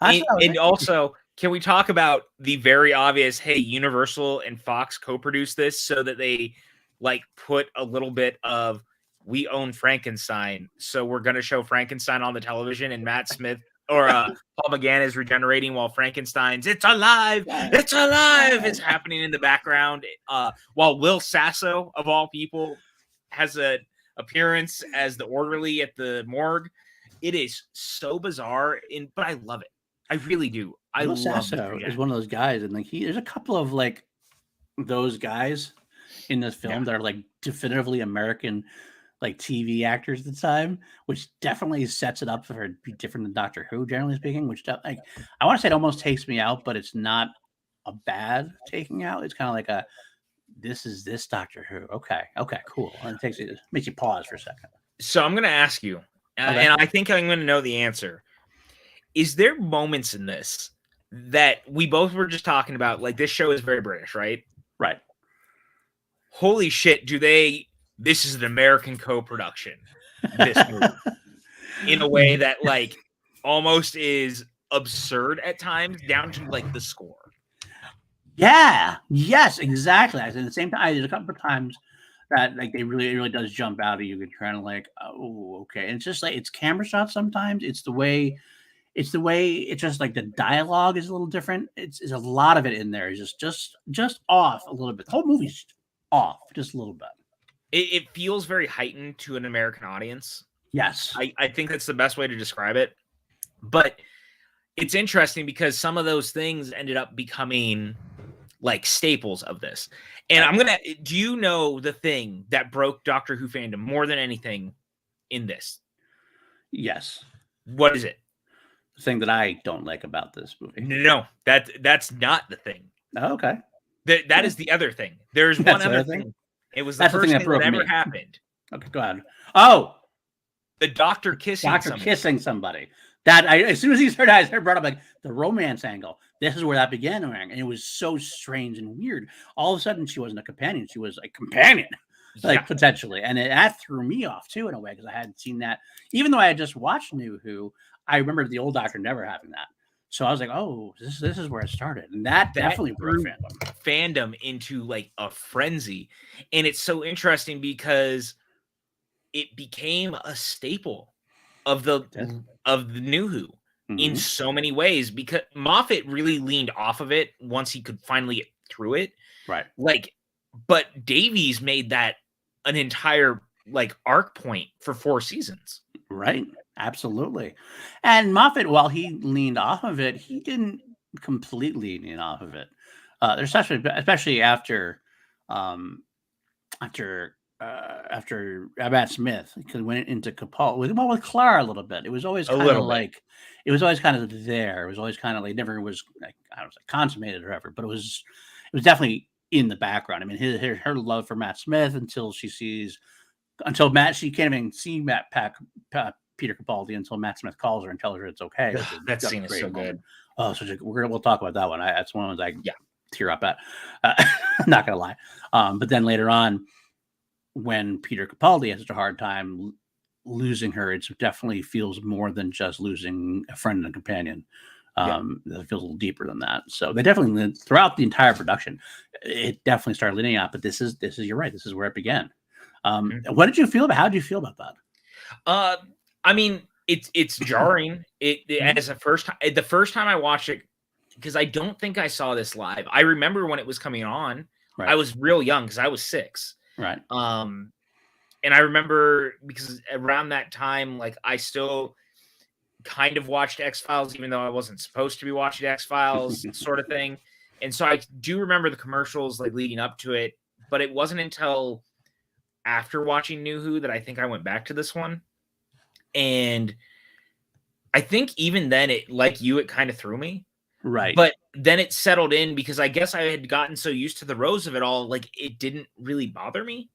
and also, can we talk about the very obvious? Hey, Universal and Fox co-produced this so that they put a little bit of we own Frankenstein, so we're going to show Frankenstein on the television, and Matt Smith or Paul McGann is regenerating while Frankenstein's "It's alive, it's alive" is happening in the background. While Will Sasso, of all people, has an appearance as the orderly at the morgue. It is so bizarre, but I love it. I really do. Will Sasso is one of those guys, and like there's a couple of like those guys in this film that are like definitively American like TV actors at the time, which definitely sets it up for it to be different than Doctor Who, generally speaking, which like I want to say it almost takes me out, but it's not a bad taking out. It's kind of like this is this Doctor Who. Okay, cool. And it makes you pause for a second. So I'm gonna ask you, and I think I'm gonna know the answer. Is there moments in this that we both were just talking about? Like, this show is very British, right? Right. Holy shit, this is an American co-production, this movie, in a way that like almost is absurd at times, down to like the score. Yeah. Yes, exactly. At the same time, there's a couple of times that like it really does jump out at you and kind of like, oh, okay. And it's just like it's camera shots sometimes. It's the way it's just like the dialogue is a little different. It's a lot of it in there is just off a little bit. The whole movie's off just a little bit. It feels very heightened to an American audience. Yes. I think that's the best way to describe it. But it's interesting because some of those things ended up becoming like staples of this. And do you know the thing that broke Doctor Who fandom more than anything in this? Yes. What is it? The thing that I don't like about this movie. No, that's not the thing. Oh, okay. That is the other thing. There's one other thing. It was the first thing that ever happened. Okay, go ahead. Oh, the Doctor kissing somebody. That as soon as he started, I brought up like the romance angle. This is where that began, and it was so strange and weird. All of a sudden, she wasn't a companion; she was a companion, potentially, and that threw me off too in a way because I hadn't seen that. Even though I had just watched New Who, I remember the old Doctor never having that. So I was like, oh, this is where it started. And that definitely grew fandom into like a frenzy. And it's so interesting because it became a staple of the New Who in so many ways, because Moffat really leaned off of it once he could finally get through it. Right. Like, but Davies made that an entire like arc point for 4 seasons. Right. Absolutely. And Moffat, while he leaned off of it, he didn't completely lean off of it. Especially after Matt Smith, because went into Capaldi with Clara a little bit. It was always kind of like there. It was always kind of like never was like, I don't know, consummated or whatever, but it was definitely in the background. I mean, her love for Matt Smith she can't even see Peter Capaldi until Matt Smith calls her and tells her it's okay. That scene is so good. Oh, so we'll talk about that one. That's one of those I tear up at. I'm not gonna lie. But then later on, when Peter Capaldi has such a hard time losing her, it definitely feels more than just losing a friend and a companion. It feels a little deeper than that. So they definitely, throughout the entire production, it definitely started leaning out. But this is you're right. This is where it began. What did you feel about? How did you feel about that? I mean, it's jarring. As the first time I watched it, because I don't think I saw this live. I remember when it was coming on. Right. I was real young because I was 6. Right. And I remember because around that time, like I still kind of watched X-Files, even though I wasn't supposed to be watching X-Files, sort of thing. And so I do remember the commercials like leading up to it, but it wasn't until after watching New Who that I think I went back to this one. And I think even then it kind of threw me. Right. But then it settled in because I guess I had gotten so used to the rose of it all, like it didn't really bother me.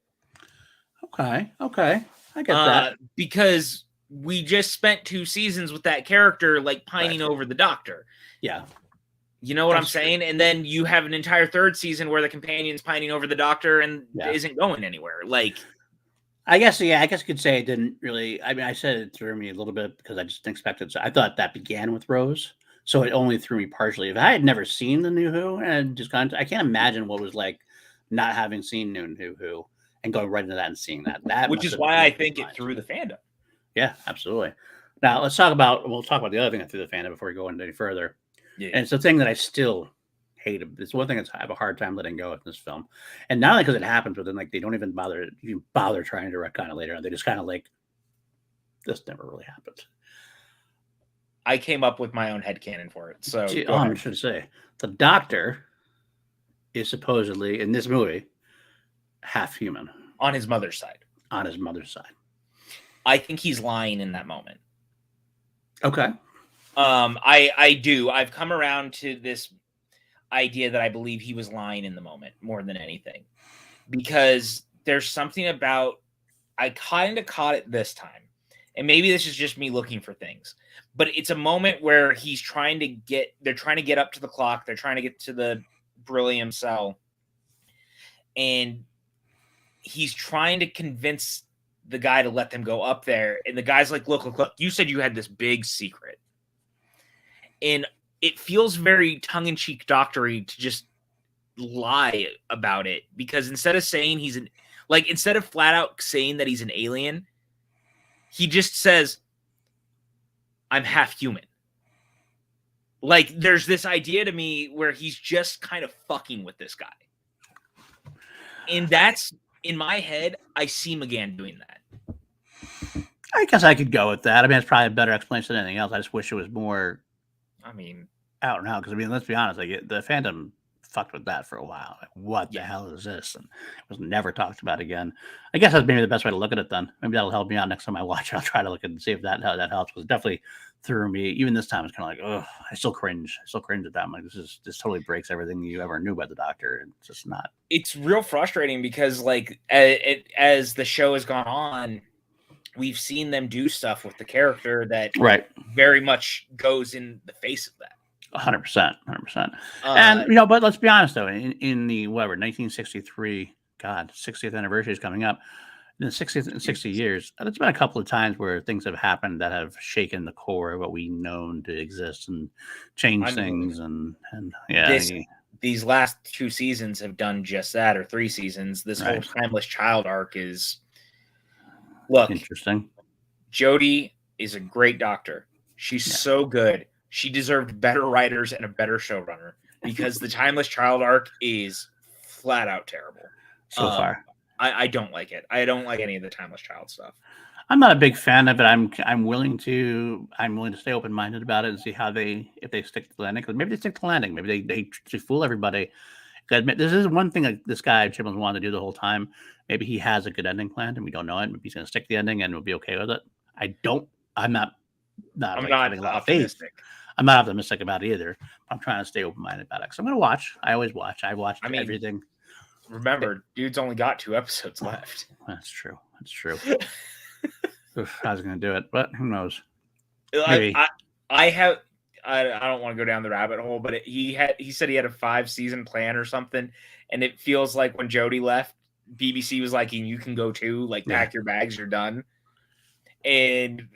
Okay. I get that. Because we just spent 2 seasons with that character like pining over the Doctor. Yeah. You know what I'm saying? True. And then you have an entire 3rd season where the companion's pining over the Doctor and isn't going anywhere. Like, I guess you could say it didn't really. I mean, I said it threw me a little bit because I just expected. So I thought that began with Rose, so it only threw me partially. If I had never seen the New Who and just gone, I can't imagine what it was like not having seen New Who and going right into that and seeing that. Which is why I think it threw the fandom. Yeah, absolutely. Now we'll talk about the other thing through the fandom before we go into any further. Yeah. And it's the thing that I still hate. It's one thing I have a hard time letting go of this film, and not only because it happens, but then like they don't even bother trying to retcon it later on. They just kind of like, this never really happened. I came up with my own headcanon for it. So I should say the Doctor is supposedly in this movie half human on his mother's side. On his mother's side, I think he's lying in that moment. Okay. I do. I've come around to this idea that I believe he was lying in the moment more than anything, because there's something about, I kind of caught it this time, and maybe this is just me looking for things, but it's a moment where they're trying to get up to the clock. They're trying to get to the beryllium cell, and he's trying to convince the guy to let them go up there. And the guy's like, look, you said you had this big secret. And it feels very tongue-in-cheek doctory to just lie about it, because instead of saying instead of flat out saying that he's an alien, he just says, I'm half human. Like, there's this idea to me where he's just kind of fucking with this guy. And that's, in my head, I see McGann doing that. I guess I could go with that. I mean, it's probably a better explanation than anything else. I just wish it was more, out and out. Because, I mean, let's be honest, like, the fandom fucked with that for a while. Like, what the hell is this? And it was never talked about again. I guess that's maybe the best way to look at it then. Maybe that'll help me out next time I watch it. I'll try to look and see if that helps. Because definitely threw me, even this time, it's kind of like, oh, I still cringe. At that. I'm like, this totally breaks everything you ever knew about the Doctor. It's just not. It's real frustrating because, like, as the show has gone on, we've seen them do stuff with the character that very much goes in the face of that. 100%. And, but let's be honest, though, in the, 1963, 60th anniversary is coming up. In the 60 years, there's been a couple of times where things have happened that have shaken the core of what we known to exist and changed things. And these last 2 seasons have done just that, or 3 seasons. This whole Timeless Child arc is, look, interesting. Jodie is a great Doctor. She's so good. She deserved better writers and a better showrunner, because the Timeless Child arc is flat out terrible. So far. I don't like it. I don't like any of the Timeless Child stuff. I'm not a big fan of it. I'm willing to stay open minded about it and see how if they stick to the landing. Because maybe they stick to the landing. Maybe they fool everybody. This is one thing that this guy Chibnall's wanted to do the whole time. Maybe he has a good ending planned and we don't know it. Maybe he's going to stick to the ending and we'll be okay with it. I'm not optimistic. I'm not optimistic about it either. I'm trying to stay open minded about it. So I'm going to watch. I always watch. I watched everything. Remember, dude's only got 2 episodes left. That's true. Oof, I was going to do it, but who knows? I don't want to go down the rabbit hole, but he said he had a 5-season plan or something, and it feels like when Jodie left, BBC was like, "You can go too. Like, pack your bags, you're done." And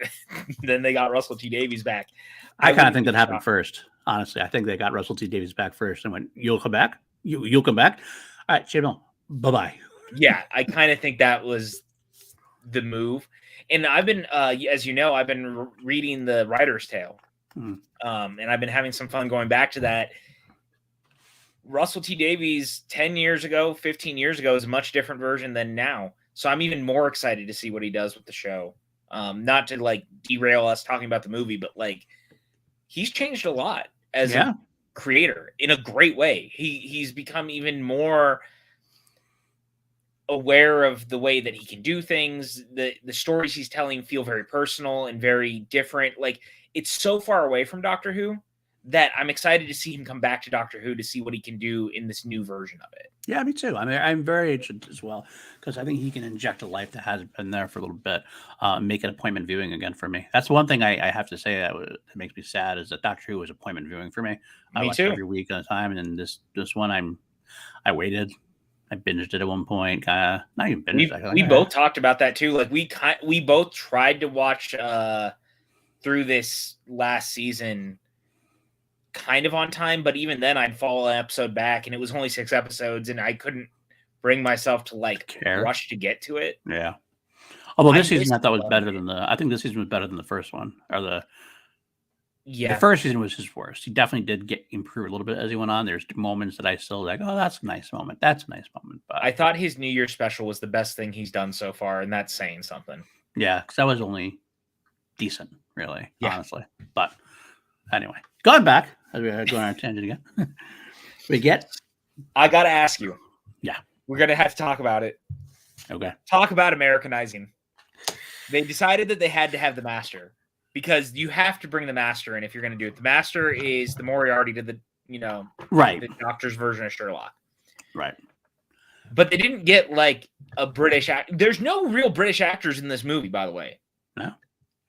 then they got Russell T Davies back. I kind of think that happened first. Honestly, I think they got Russell T Davies back first and went, "You'll come back. You'll come back." All right, Chibnall, bye-bye. Yeah, I kind of think that was the move. And I've been, as you know, I've been reading the Writer's Tale. And I've been having some fun going back to that. Russell T Davies 10 years ago, 15 years ago is a much different version than now. So I'm even more excited to see what he does with the show. Not to like derail us talking about the movie, but like he's changed a lot as a creator in a great way. He's become even more aware of the way that he can do things. The stories he's telling feel very personal and very different. Like, it's so far away from Doctor Who that I'm excited to see him come back to Doctor Who to see what he can do in this new version of it. Yeah, me too. I mean, I'm very interested as well, because I think he can inject a life that has been there for a little bit, make it appointment viewing again for me. That's one thing I have to say that makes me sad, is that Doctor Who was appointment viewing for me. I watched every week at a time, and this one I waited. I binged it at one point. Kind of not even binged. We both talked about that too. Like we both tried to watch through this last season kind of on time, but even then I'd fall an episode back, and it was only 6 episodes, and I couldn't bring myself to rush to get to it. Yeah. Although this season I thought was better than I think this season was better than the first one. Or the first season was his worst. He definitely did improve a little bit as he went on. There's moments that I still like, oh, that's a nice moment. That's a nice moment. But I thought his New Year's special was the best thing he's done so far, and that's saying something. Yeah, because that was only decent, really, honestly. But anyway, going back, as we're going on a tangent again, I got to ask you. Yeah. We're going to have to talk about it. Okay. Talk about Americanizing. They decided that they had to have the Master because you have to bring the Master in if you're going to do it. The Master is the Moriarty to the, right, the Doctor's version of Sherlock. Right. But they didn't get like a British actor. There's no real British actors in this movie, by the way. No.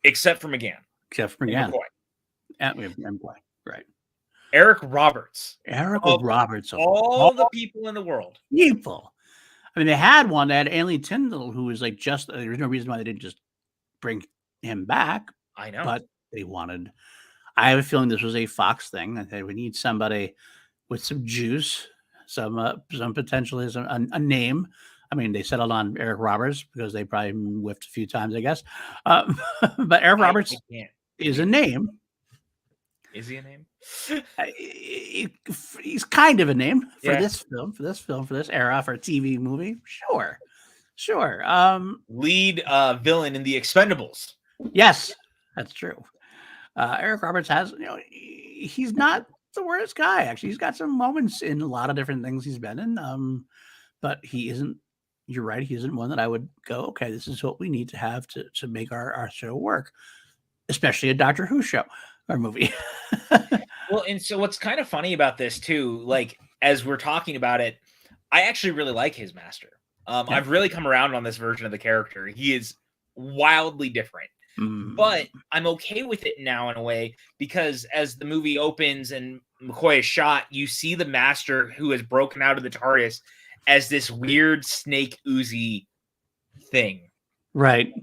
Except for McGann. And we have McCoy. Right. Eric Roberts. Roberts. Of all the people in the world. I mean, they had one. They had Aileen Tyndall, who was like there's no reason why they didn't just bring him back. I know. But they wanted. I have a feeling this was a Fox thing. That we need somebody with some juice, some potential, a name. I mean, they settled on Eric Roberts because they probably whiffed a few times, I guess. But Eric Roberts is a name. Is he a name? He's kind of a name for this film, for this era, for a TV movie. Sure. Lead villain in The Expendables. Yes, that's true. Eric Roberts has, he's not the worst guy. Actually, he's got some moments in a lot of different things he's been in. But he isn't. You're right. He isn't one that I would go, okay, this is what we need to have to make our show work, especially a Doctor Who show or movie. Well, and so what's kind of funny about this too, like as we're talking about it, I actually really like his Master. I've really come around on this version of the character. He is wildly different, but I'm okay with it now in a way because as the movie opens and McCoy is shot, you see the Master who has broken out of the TARDIS as this weird snake oozy thing. Right.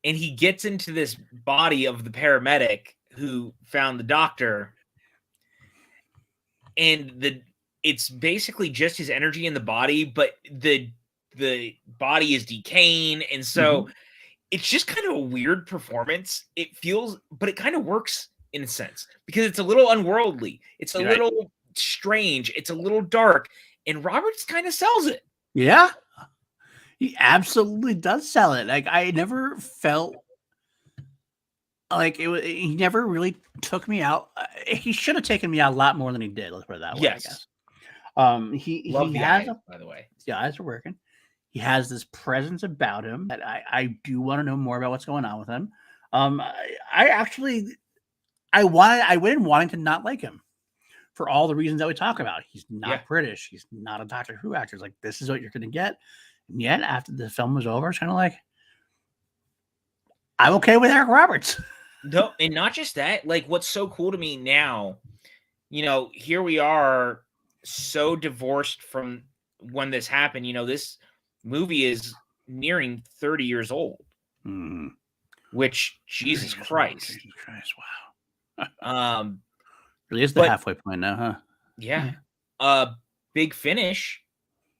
And he gets into this body of the paramedic who found the Doctor. And it's basically just his energy in the body, but the body is decaying. And so it's just kind of a weird performance. It feels, but it kind of works in a sense because it's a little unworldly. It's a little strange. It's a little dark. And Roberts kind of sells it. Yeah. He absolutely does sell it. Like I never felt like he never really took me out. He should have taken me out a lot more than he did. Let's put it that way. Yes. I guess. He has eyes, by the way. The eyes are working. He has this presence about him that I do want to know more about what's going on with him. I went in wanting to not like him for all the reasons that we talk about. He's not British. He's not a Doctor Who actor. It's like, this is what you're going to get. And yet, after the film was over, it's kind of like, I'm okay with Eric Roberts. No, and not just that. Like, what's so cool to me now, here we are so divorced from when this happened. This movie is nearing 30 years old. Which, Jesus Christ. Wow. Really is the halfway point now, huh? Yeah. Big Finish,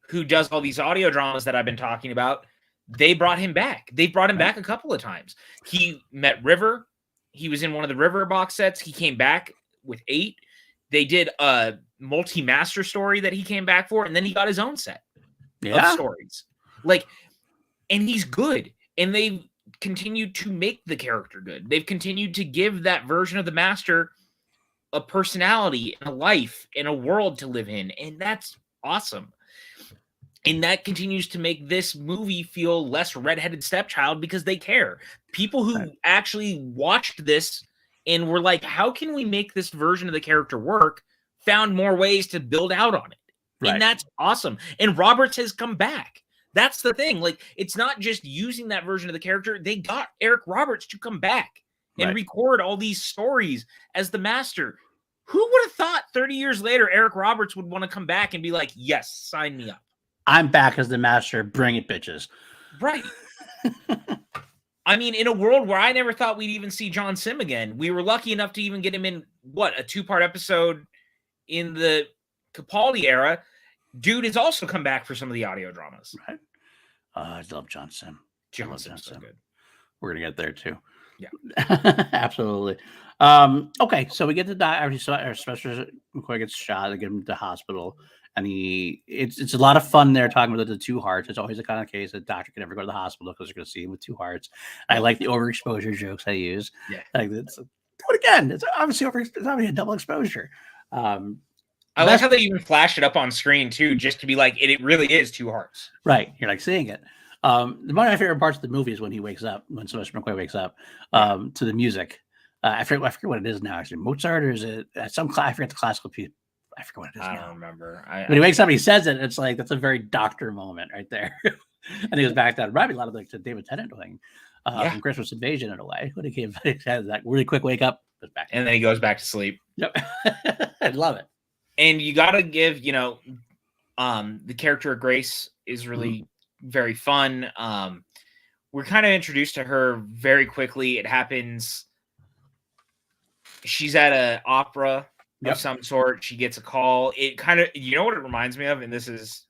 who does all these audio dramas that I've been talking about, they brought him back. They brought him back a couple of times. He met River. He was in one of the River box sets. He came back with 8. They did a multi-master story that he came back for, and then he got his own set of stories. And he's good. And they've continued to make the character good. They've continued to give that version of the Master a personality and a life and a world to live in. And that's awesome. And that continues to make this movie feel less redheaded stepchild because they care. People who actually watched this and were like, how can we make this version of the character work? Found more ways to build out on it. And that's awesome. And Roberts has come back. That's the thing. Like, it's not just using that version of the character. They got Eric Roberts to come back and record all these stories as the Master. Who would have thought 30 years later, Eric Roberts would want to come back and be like, yes, sign me up. I'm back as the Master. Bring it, bitches. Right. I mean, in a world where I never thought we'd even see John Sim again, we were lucky enough to even get him in, a 2-part episode in the Capaldi era. Dude has also come back for some of the audio dramas. Right. I love John Sim. John Sim's so good. We're gonna get there too. Yeah, absolutely. Okay, so we get to die. Our Special McCoy gets shot. They get him to the hospital, and it's a lot of fun there talking about the two hearts. It's always the kind of case that doctor can never go to the hospital because they're going to see him with two hearts. I like the overexposure jokes I use. Yeah, like do it again. It's obviously it's obviously a double exposure. I like how they even flash it up on screen too, just to be like, it really is two hearts. Right, you're like seeing it. One of my favorite parts of the movie is when he wakes up, when Sylvester McCoy wakes up, to the music. I forget what it is now. Actually, Mozart, or is it some? I forget the classical piece. I forget what it is. I don't remember. When he wakes up, he says it. It's like that's a very doctor moment right there. And he goes back to that. Probably a lot of like the David Tennant thing from Christmas Invasion in a way. When he has that really quick wake up, goes back, and then he goes back to sleep. Yep, I love it. And you got to give the character of Grace is really very fun. We're kind of introduced to her very quickly. It happens. She's at an opera of some sort. She gets a call. It kind of, you know what it reminds me of? And this is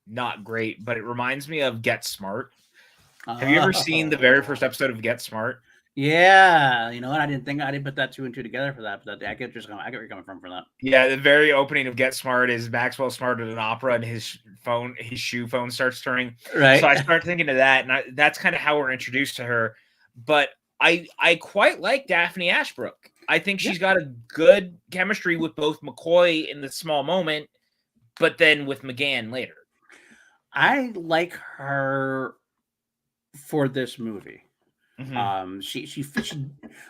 not great, but it reminds me of Get Smart. Have you ever seen the very first episode of Get Smart? Yeah, you know what? I didn't put that two and two together for that, but I get where you're coming from for that. Yeah, the very opening of Get Smart is Maxwell Smart at an opera, and his shoe phone starts turning. Right. So I start thinking of that, and that's kind of how we're introduced to her. But I quite like Daphne Ashbrook. I think she's got a good chemistry with both McCoy in the small moment, but then with McGann later. I like her for this movie. Mm-hmm. She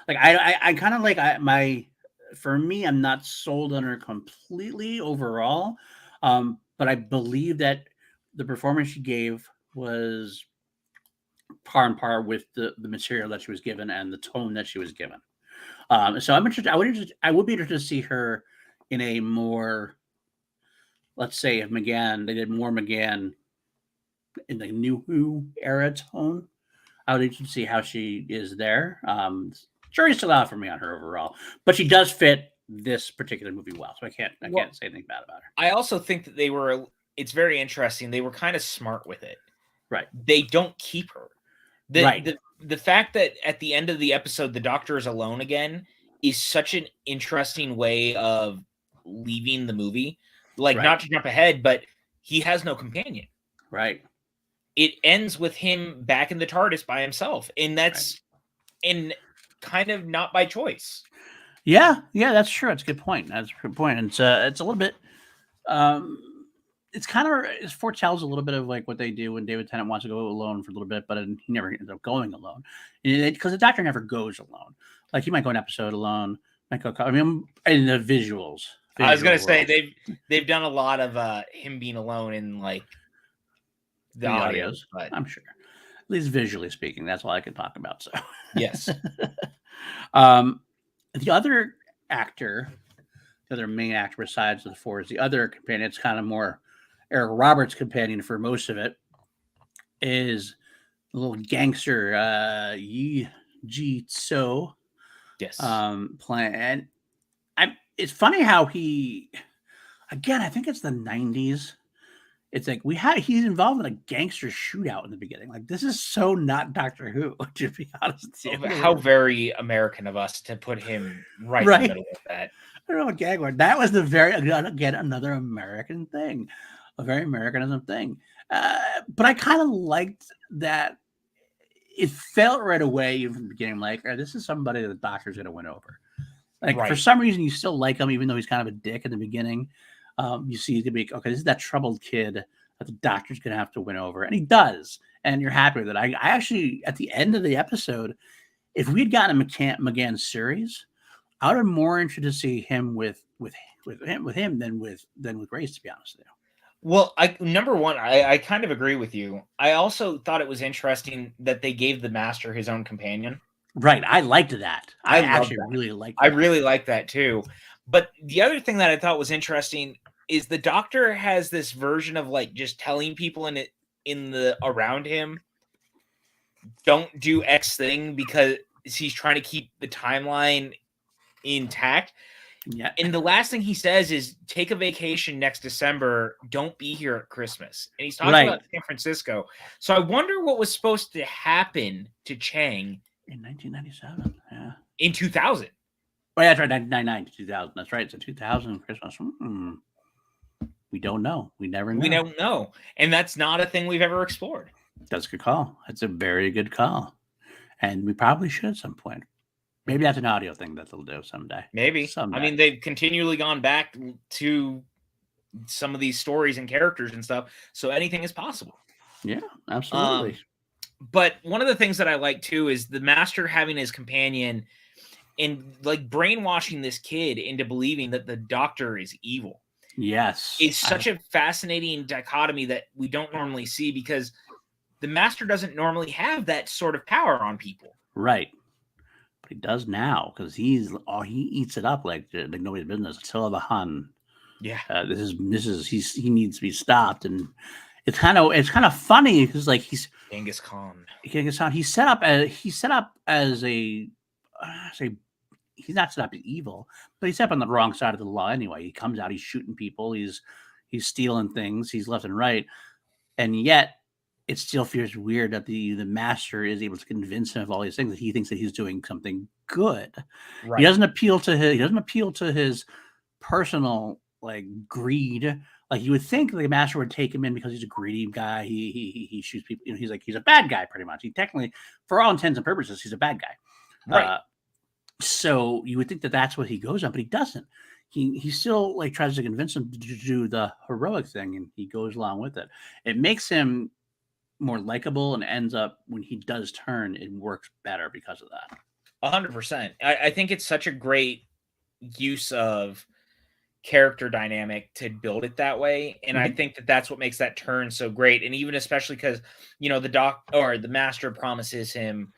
like I kind of like for me, I'm not sold on her completely overall, but I believe that the performance she gave was par and par with the material that she was given and the tone that she was given. So I'm interested. I would be interested to see her in a more, let's say, if McGann, they did more McGann in the New Who era tone. I would interested to see how she is there. Jury's still out for me on her overall, but she does fit this particular movie well, so I can't say anything bad about her. I also think that it's very interesting. They were kind of smart with it. Right. They don't keep her. The fact that at the end of the episode, the doctor is alone again is such an interesting way of leaving the movie. Like, not to jump ahead, but he has no companion. Right. It ends with him back in the TARDIS by himself, and that's and kind of not by choice. Yeah, that's true. That's a good point. That's a good point. And it's a little bit. It's kind of it foretells a little bit of like what they do when David Tennant wants to go alone for a little bit, but he never ends up going alone because the doctor never goes alone. Like he might go an episode alone, might go. I mean, in the visuals. I was gonna say they've done a lot of him being alone in like the audios, but I'm sure, at least visually speaking, that's all I can talk about. So yes. The other actor, the other main actor besides the four, is the other companion. It's kind of more Eric Roberts' companion for most of it. Is a little gangster Yi Ji So. Yes. Playing. It's funny how he, again, I think it's the 90s. It's like he's involved in a gangster shootout in the beginning. Like this is so not Doctor Who, to be honest. How very American of us to put him right in the middle of that. I don't know what gag word. That was again another American thing, a very Americanism thing. But I kind of liked that. It felt right away from the beginning like, this is somebody that the Doctor's going to win over. Like for some reason, you still like him, even though he's kind of a dick in the beginning. You see to be okay. This is that troubled kid that the Doctor's going to have to win over, and he does. And you're happy with it. I actually, at the end of the episode, if we had gotten a McGann series, I would have more interested to see him with him than with Grace. To be honest with you. Well, number one, I kind of agree with you. I also thought it was interesting that they gave the Master his own companion. Right, I liked that. I actually really liked that. I really like that too. But the other thing that I thought was interesting is the Doctor has this version of like just telling people around him, don't do X thing because he's trying to keep the timeline intact. Yeah. And the last thing he says is, take a vacation next December. Don't be here at Christmas. And he's talking about San Francisco. So I wonder what was supposed to happen to Chang in 1997. Yeah. In 2000. Oh, yeah, that's right. 1999 to 2000. That's right. So 2000 Christmas. We don't know. We never know. We don't know. And that's not a thing we've ever explored. That's a good call. That's a very good call. And we probably should at some point. Maybe that's an audio thing that they'll do someday. Maybe. I mean, they've continually gone back to some of these stories and characters and stuff. So anything is possible. Yeah, absolutely. But one of the things that I like too is the Master having his companion and like brainwashing this kid into believing that the Doctor is evil. Yes. It's such a fascinating dichotomy that we don't normally see, because the Master doesn't normally have that sort of power on people. Right. But he does now, because he eats it up like nobody's business. Attila the Hun. Yeah. He needs to be stopped. And it's kind of funny because like he's Genghis Khan. He's set up as a he's not set up as evil, but he's set up on the wrong side of the law anyway. He comes out, he's shooting people, he's stealing things, he's left and right, and yet it still feels weird that the Master is able to convince him of all these things, that he thinks that he's doing something good. Right. He doesn't appeal to his personal like greed. Like you would think the Master would take him in because he's a greedy guy. He shoots people. You know, he's a bad guy pretty much. He technically, for all intents and purposes, he's a bad guy. Right. So you would think that that's what he goes on, but he doesn't. He still like tries to convince him to do the heroic thing, and he goes along with it. It makes him more likable, and ends up when he does turn, it works better because of that. 100%. I think it's such a great use of character dynamic to build it that way, and I think that that's what makes that turn so great. And even especially because the Master promises him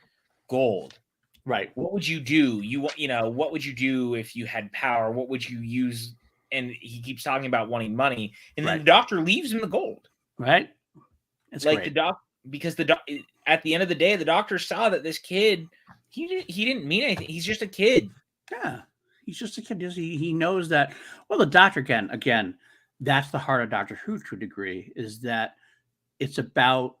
gold. Right. What would you do? What would you do if you had power? What would you use? And he keeps talking about wanting money, and then the Doctor leaves him the gold. Right. It's like great. Because at the end of the day, the Doctor saw that this kid, he didn't mean anything. He's just a kid. Yeah. He's just a kid. He knows that. Well, the Doctor again, that's the heart of Doctor Who to a degree, is that it's about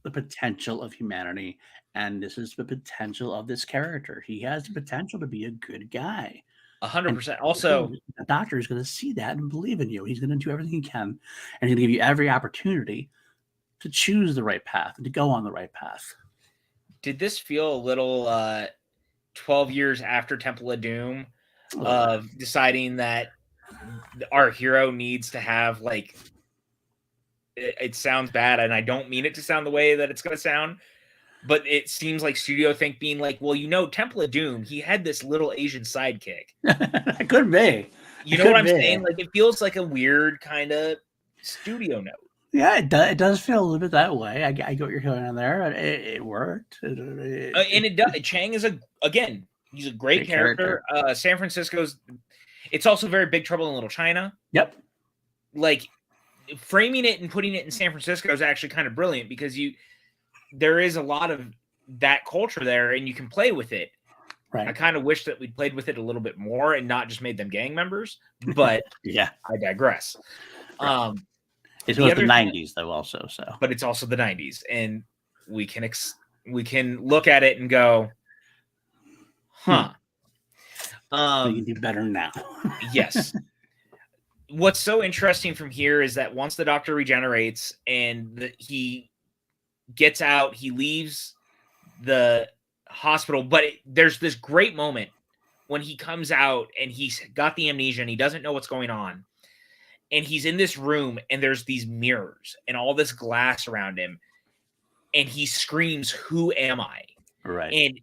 the potential of humanity. And this is the potential of this character. He has the potential to be a good guy. 100%. Also, the Doctor is going to see that and believe in you. He's going to do everything he can, and he's going to give you every opportunity to choose the right path and to go on the right path. Did this feel a little 12 years after Temple of Doom of deciding that our hero needs to have like, it sounds bad, and I don't mean it to sound the way that it's going to sound, but it seems like Studio Think being like, well, Temple of Doom, he had this little Asian sidekick. It could be. You know what I'm saying? Like, it feels like a weird kind of studio note. Yeah, it does feel a little bit that way. I get what you're going on there. It worked. And it does. Chang is he's a great character. San Francisco's, it's also very Big Trouble in Little China. Yep. Like, framing it and putting it in San Francisco is actually kind of brilliant, because there is a lot of that culture there, and you can play with it. Right. I kind of wish that we'd played with it a little bit more and not just made them gang members, but yeah, I digress. Right. It was the 90s though, also. So, but it's also the 90s, and we can look at it and go, huh. We can do better now. Yes. What's so interesting from here is that once the Doctor regenerates and he gets out, he leaves the hospital, but there's this great moment when he comes out and he's got the amnesia and he doesn't know what's going on, and he's in this room and there's these mirrors and all this glass around him, and he screams, "Who am I?" Right. And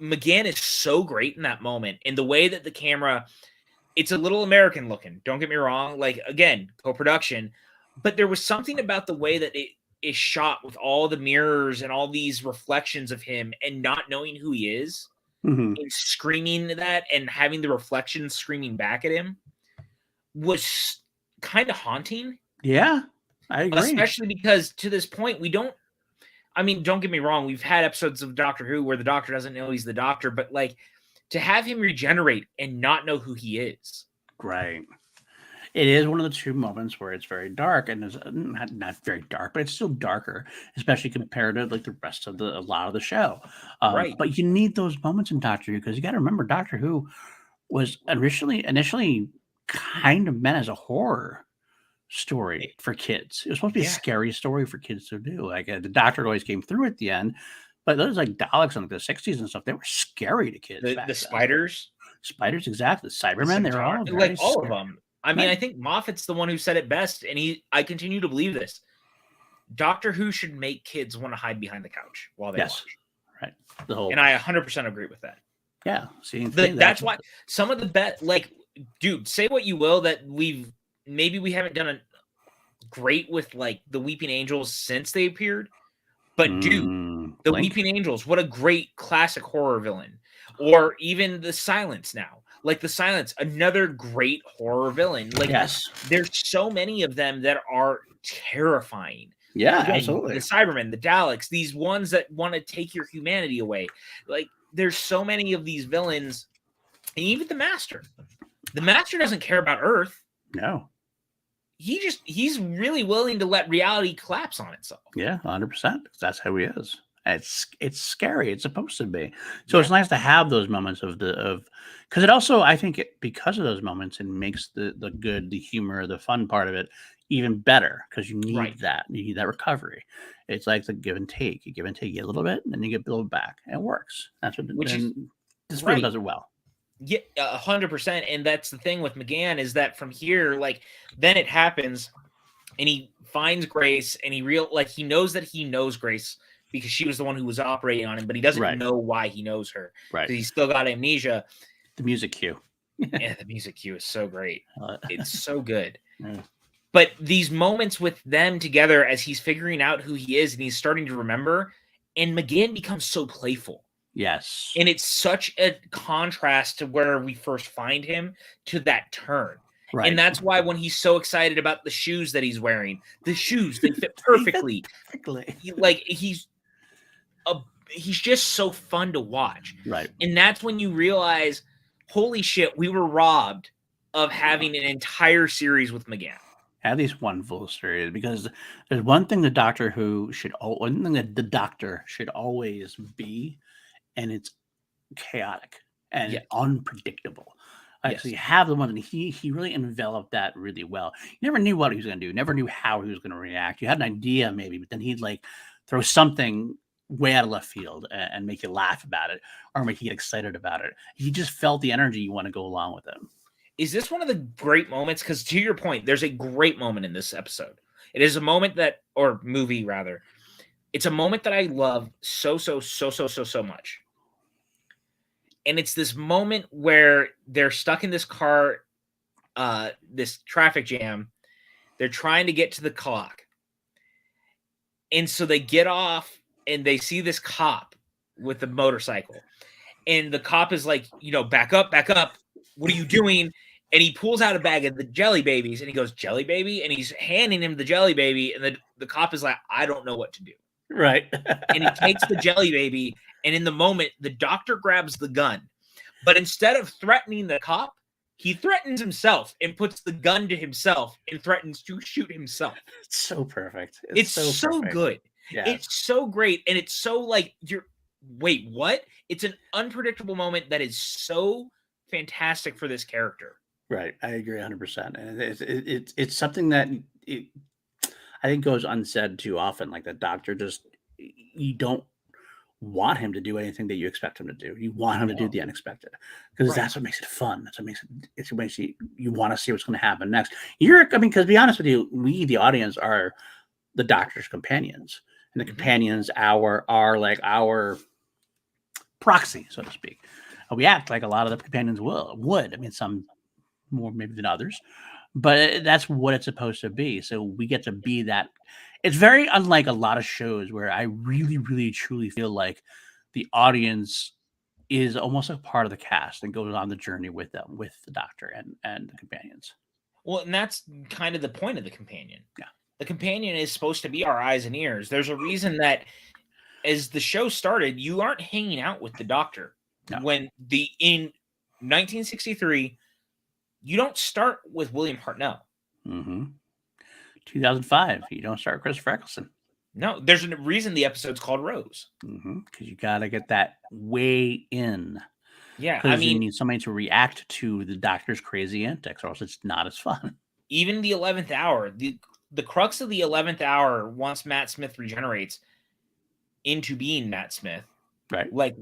McGann is so great in that moment, and the way that the camera, it's a little American looking, don't get me wrong, like, again, co-production, but there was something about the way that it is shot with all the mirrors and all these reflections of him, and not knowing who he is, and screaming that and having the reflections screaming back at him was kind of haunting. Yeah, I agree. Especially because to this point, don't get me wrong, we've had episodes of Doctor Who where the Doctor doesn't know he's the Doctor, but like, to have him regenerate and not know who he is. Right. It is one of the 2 moments where it's very dark, and it's not very dark, but it's still darker, especially compared to like the rest of a lot of the show. Right. But you need those moments in Doctor Who, because you got to remember Doctor Who was initially kind of meant as a horror story for kids. It was supposed to be a scary story for kids to do. Like the Doctor always came through at the end, but those like Daleks in like the 60s and stuff, they were scary to kids. The spiders. Spiders, exactly. The Cybermen, they were all like all scary. of them. I mean, I think Moffat's the one who said it best, and I continue to believe this. Doctor Who should make kids want to hide behind the couch while they watch. Right. The whole, and I 100% agree with that. Yeah. See, that's why some of the best, like, dude, say what you will, that we haven't done a great with like the Weeping Angels since they appeared, but dude, the Weeping Angels, what a great classic horror villain. Or even the Silence now. Like the Silence, another great horror villain. Like there's so many of them that are terrifying. Yeah, absolutely. The Cybermen, the Daleks, these ones that want to take your humanity away. Like there's so many of these villains, and even the Master. The Master doesn't care about Earth. No. He's really willing to let reality collapse on itself. Yeah, 100%. That's how he is. It's scary. It's supposed to be. So it's nice to have those moments because it also, I think, because of those moments, it makes the good, the humor, the fun part of it even better, because you need that. You need that recovery. It's like the give and take. You give and take, you get a little bit, and then you get a little bit back, and it works. That's what this film does it well. Yeah, 100%. And that's the thing with McGann, is that from here, like, then it happens, and he finds Grace, and he knows that he knows Grace, because she was the one who was operating on him, but he doesn't know why he knows her. Right. He's still got amnesia. The music cue. Yeah, the music cue is so great. It's so good. But these moments with them together as he's figuring out who he is and he's starting to remember, and McGann becomes so playful. Yes. And it's such a contrast to where we first find him to that turn. Right. And that's why when he's so excited about the shoes that he's wearing, the shoes, they fit perfectly. He's just so fun to watch. Right. And that's when you realize, holy shit, we were robbed of having an entire series with McGann. At least one full series, because there's one thing the Doctor should always be, and it's chaotic and unpredictable. So you have the one, and he really enveloped that really well. You never knew what he was going to do, never knew how he was going to react. You had an idea maybe, but then he'd like throw something way out of left field and make you laugh about it, or make you get excited about it. He just felt the energy you want to go along with him. Is this one of the great moments? Because to your point, there's a great moment in this episode. It is a moment or movie rather. It's a moment that I love so much. And it's this moment where they're stuck in this car, this traffic jam. They're trying to get to the clock. And so they get off and they see this cop with the motorcycle. And the cop is like, back up. What are you doing? And he pulls out a bag of the Jelly Babies and he goes, Jelly Baby? And he's handing him the Jelly Baby. And the cop is like, I don't know what to do. Right. And he takes the Jelly Baby. And in the moment, the Doctor grabs the gun. But instead of threatening the cop, he threatens himself and puts the gun to himself and threatens to shoot himself. It's so perfect. It's so good. Yeah. It's so great. And it's so like, wait, what? It's an unpredictable moment that is so fantastic for this character. Right. I agree 100%. And it's something that I think goes unsaid too often. Like the Doctor you don't want him to do anything that you expect him to do. You want him to do the unexpected, because that's what makes it fun. That's what makes you want to see what's going to happen next. Because to be honest with you, we, the audience, are the Doctor's companions, and the companions are like our proxy, so to speak. We act like a lot of the companions would. I mean, some more maybe than others, but that's what it's supposed to be. So we get to be that. It's very unlike a lot of shows where I really, really, truly feel like the audience is almost a part of the cast and goes on the journey with them, with the Doctor and the companions. Well, and that's kind of the point of the companion. Yeah. The companion is supposed to be our eyes and ears. There's a reason that as the show started, you aren't hanging out with the Doctor. No. When in 1963, you don't start with William Hartnell. 2005, you don't start Christopher Eccleston. No, there's a reason the episode's called Rose. Because you got to get that way in. Yeah, because you need somebody to react to the Doctor's crazy antics, or else it's not as fun. Even the 11th hour, the crux of the 11th hour, once Matt Smith regenerates into being Matt Smith, right? Like,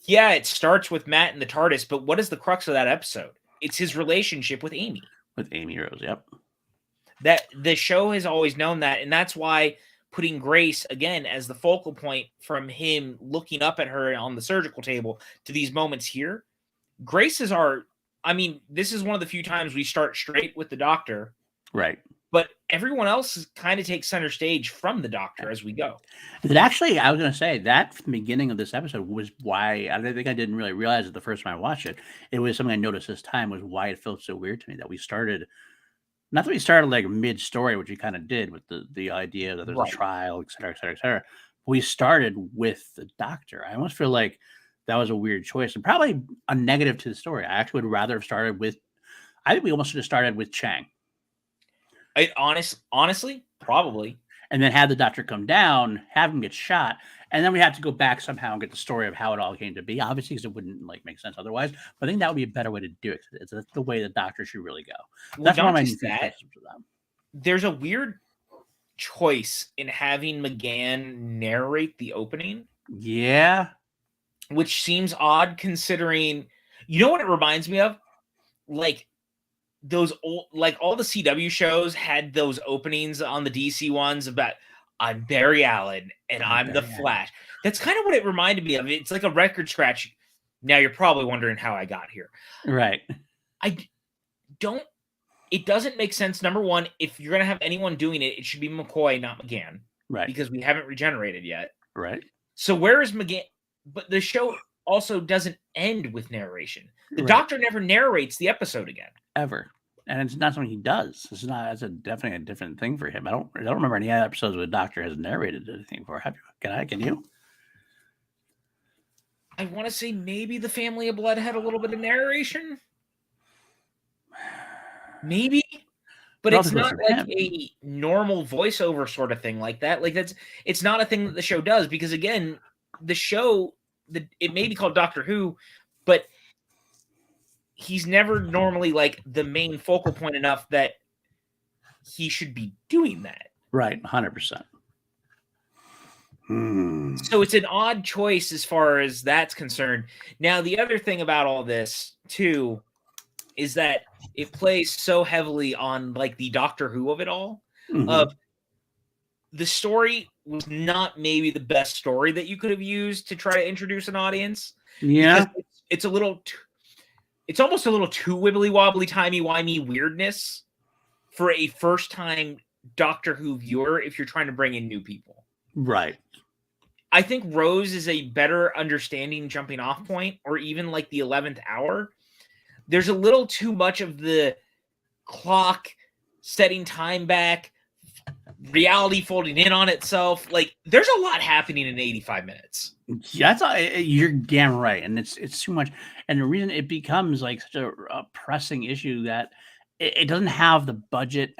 yeah, it starts with Matt in the TARDIS, but what is the crux of that episode? It's his relationship with Amy. With Amy Rose, yep. That the show has always known that, and that's why putting Grace again as the focal point, from him looking up at her on the surgical table to these moments here. Grace is this is one of the few times we start straight with the Doctor. Right. But everyone else kind of takes center stage from the Doctor as we go. It actually, I was going to say that from the beginning of this episode was why I think I didn't really realize it the first time I watched it. It was something I noticed this time, was why it felt so weird to me that we started. Not that we started like mid-story, which we kind of did with the idea that there's a trial, et cetera, et cetera, et cetera. But we started with the Doctor. I almost feel like that was a weird choice and probably a negative to the story. I actually would rather have started with. I think we almost should have started with Chang. Honestly, probably. And then have the Doctor come down, have him get shot, and then we have to go back somehow and get the story of how it all came to be. Obviously, because it wouldn't make sense otherwise. But I think that would be a better way to do it. It's the way the Doctor should really go. That's one of my criticisms of them. There's a weird choice in having McGann narrate the opening. Yeah. Which seems odd considering, you know what it reminds me of? Like those old, like all the CW shows had those openings on the DC ones about I'm Barry Allen and I'm the Flash. That's kind of what it reminded me of. It's like a record scratch. Now you're probably wondering how I got here. Right. It doesn't make sense. Number one, if you're going to have anyone doing it, it should be McCoy, not McGann. Right. Because we haven't regenerated yet. Right. So where is McGann? But the show also doesn't end with narration. The Doctor never narrates the episode again. Ever. And it's not something he does. It's definitely a different thing for him. I don't remember any episodes where the Doctor has narrated anything for. Have you? Can you? I want to say maybe the Family of Blood had a little bit of narration. Maybe. But it's not like a normal voiceover sort of thing like that. Like it's not a thing that the show does, because again, the show, it may be called Doctor Who, but he's never normally like the main focal point enough that he should be doing that. Right, 100%. So it's an odd choice as far as that's concerned. Now, the other thing about all this, too, is that it plays so heavily on like the Doctor Who of it all. The story was not maybe the best story that you could have used to try to introduce an audience. Yeah. It's a little, it's almost a little too wibbly wobbly, timey-wimey weirdness for a first time Doctor Who viewer if you're trying to bring in new people. Right. I think Rose is a better understanding jumping off point, or even like the 11th hour. There's a little too much of the clock setting time back, reality folding in on itself. Like there's a lot happening in 85 minutes. Yeah, you're damn right. And it's too much. And the reason it becomes like such a pressing issue that it doesn't have the budget.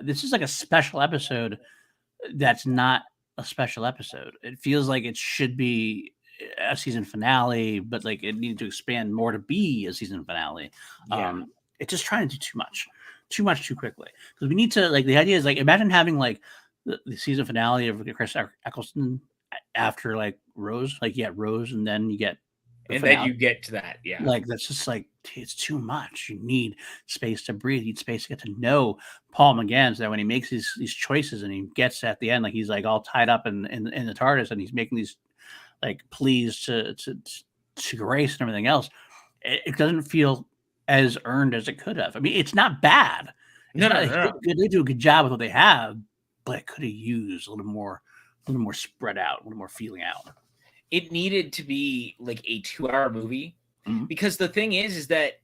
This is like a special episode that's not a special episode. It feels like it should be a season finale, but like it needed to expand more to be a season finale. Yeah. It's just trying to do too much too quickly, because we need to, like, the idea is like, imagine having like the season finale of Chris Eccleston after like Rose, like you get Rose and then you get then you get to that. Yeah, like that's just like, it's too much. You need space to breathe. You need space to get to know Paul McGann, so that when he makes these choices and he gets at the end, like he's like all tied up in the TARDIS and he's making these like pleas to Grace and everything else, it doesn't feel as earned as it could have. I mean, it's not bad. No. They do a good job with what they have, but it could have used a little more spread out, a little more feeling out. It needed to be like a 2-hour movie, because the thing is that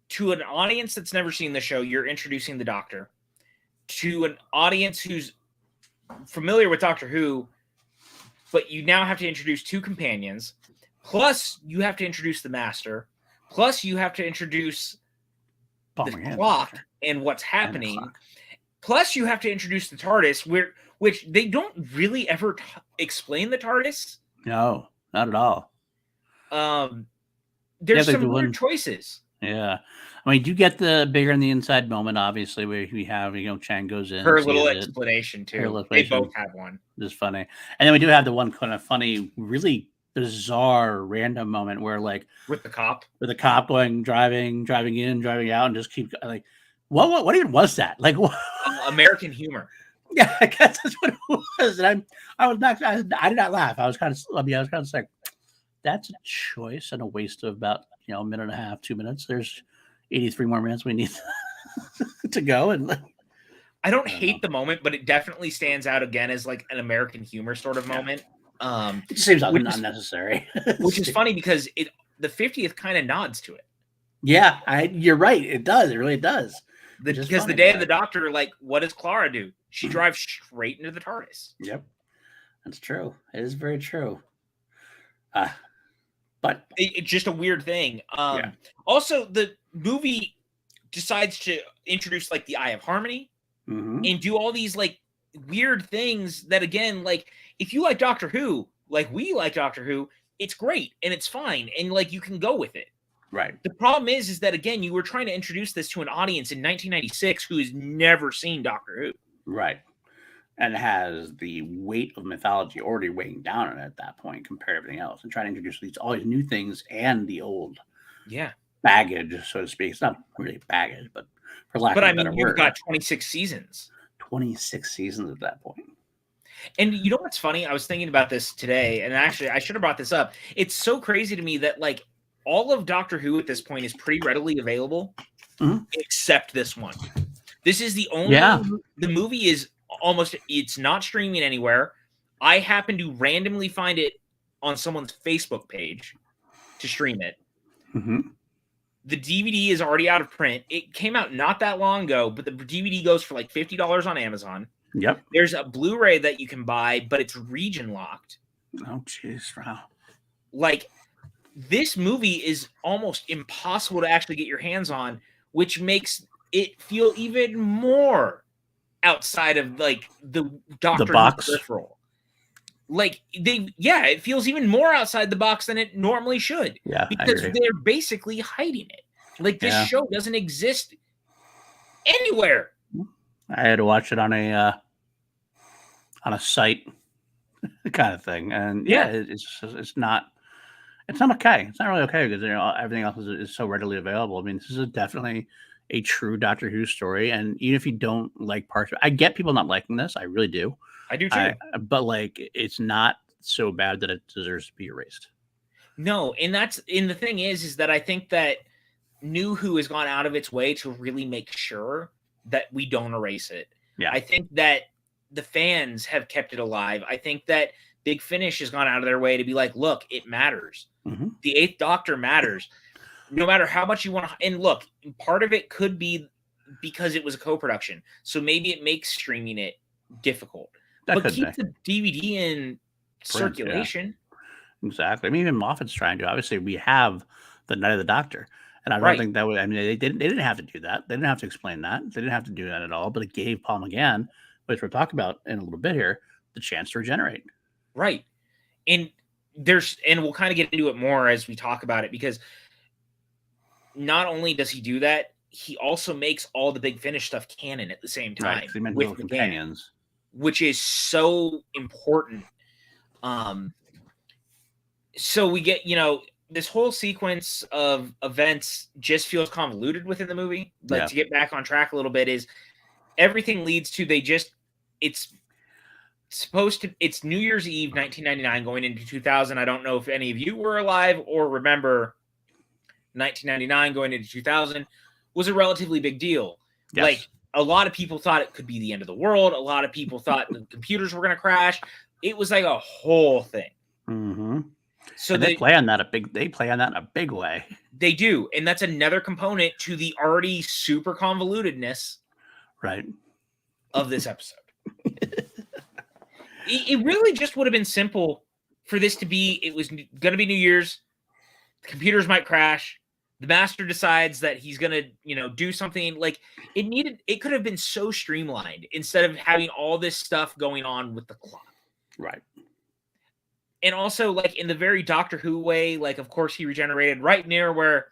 to an audience that's never seen the show, you're introducing the Doctor. To an audience who's familiar with Doctor Who, but you now have to introduce 2 companions, Plus, you have to introduce the Master. Plus, you have to introduce the clock and what's happening. Plus, you have to introduce the TARDIS, which they don't really ever explain the TARDIS. No, not at all. There's some weird choices. Yeah. I mean, you get the bigger on the inside moment, obviously, where we have, Chang goes in. Her little explanation, too. They both have one. It's funny. And then we do have the one kind of funny, really bizarre, random moment where, like, with the cop going, driving in, driving out, and just keep, like, what even was that? Like, what? American humor. Yeah, I guess that's what it was. And I did not laugh. I was kind of sick. That's a choice and a waste of about, a minute and a half, 2 minutes. There's 83 more minutes we need to go. And I don't hate the moment, but it definitely stands out again as like an American humor sort of moment. It seems unnecessary. Which is funny because the 50th kind of nods to it. Yeah, you're right. It does. It really does. Because the day of the Doctor, like, what does Clara do? She drives straight into the TARDIS. Yep. That's true. It is very true. But it's just a weird thing. Also, the movie decides to introduce like the Eye of Harmony and do all these like weird things that, again, like if you like Doctor Who, like we like Doctor Who, it's great and it's fine and like you can go with it. Right. The problem is that, again, you were trying to introduce this to an audience in 1996 who has never seen Doctor Who. Right. And has the weight of mythology already weighing down on it at that point compared to everything else, and trying to introduce all these new things and the old baggage, so to speak. It's not really baggage, but for lack of a better word. You've got 26 seasons. 26 seasons at that point. And you know what's funny? I was thinking about this today, and actually I should have brought this up. It's so crazy to me that like all of Doctor Who at this point is pretty readily available, except this one. This is the only the movie is it's not streaming anywhere. I happen to randomly find it on someone's Facebook page to stream it. The DVD is already out of print. It came out not that long ago, but the DVD goes for like $50 on Amazon. Yep. There's a Blu-ray that you can buy, but it's region locked. Oh, jeez. Wow. Like, this movie is almost impossible to actually get your hands on, which makes it feel even more outside of like the Doctor box peripheral. Like it feels even more outside the box than it normally should. Yeah, because they're basically hiding it. Like this show doesn't exist anywhere. I had to watch it on a site kind of thing, and it's not okay. It's not really okay because everything else is so readily available. I mean, this is definitely a true Doctor Who story, and even if you don't like parts, I get people not liking this. I really do. I do too. But like, it's not so bad that it deserves to be erased. No, and the thing is that I think that New Who has gone out of its way to really make sure that we don't erase it. Yeah, I think that the fans have kept it alive. I think that Big Finish has gone out of their way to be like, look, it matters. The Eighth Doctor matters. No matter how much you want to, and look, part of it could be because it was a co-production. So maybe it makes streaming it difficult. But keep the DVD in circulation. Yeah. Exactly. I mean, even Moffat's trying to. Obviously, we have the Night of the Doctor. And I don't think that would, I mean, they didn't have to do that. They didn't have to explain that. They didn't have to do that at all. But it gave Paul McGann, which we'll talk about in a little bit here, the chance to regenerate. Right. And we'll kind of get into it more as we talk about it, because not only does he do that, he also makes all the Big Finish stuff canon at the same time with companions, which is so important. So we get, this whole sequence of events just feels convoluted within the movie. But to get back on track a little bit, is everything leads to it's New Year's Eve 1999 going into 2000. I don't know if any of you were alive or remember 1999 going into 2000 was a relatively big deal. Yes. Like, a lot of people thought it could be the end of the world. A lot of people thought the computers were going to crash. It was like a whole thing. So they play on that in a big way. They do, and that's another component to the already super convolutedness, of this episode. It really just would have been simple for this to be, it was going to be New Year's. The computers might crash. The master decides that he's going to, do something. Like, it could have been so streamlined instead of having all this stuff going on with the clock. Right. And also, like, in the very Doctor Who way, like, of course, he regenerated right near where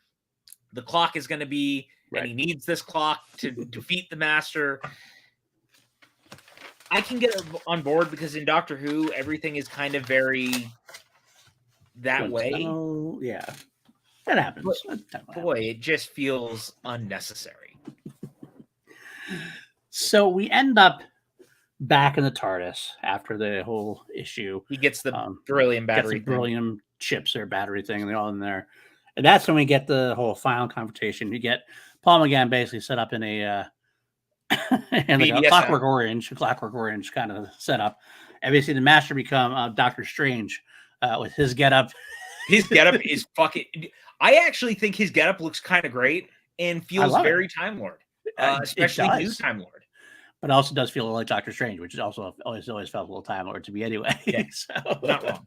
the clock is going to be, and he needs this clock to defeat the master. I can get on board because in Doctor Who, everything is kind of very that way. Oh, yeah. That happens. Boy, it just feels unnecessary. So we end up back in the TARDIS after the whole issue. He gets the beryllium battery. Gets the beryllium chips or battery thing, and they're all in there. And that's when we get the whole final confrontation. You get Paul McGann basically set up in a and like a Clockwork Orange kind of setup. And basically the Master become Doctor Strange with his getup. His getup is fucking. I actually think his getup looks kind of great and feels very Time Lord, especially new Time Lord. But it also does feel like Doctor Strange, which is also always felt a little Time Lord to me anyway. Yeah, so, not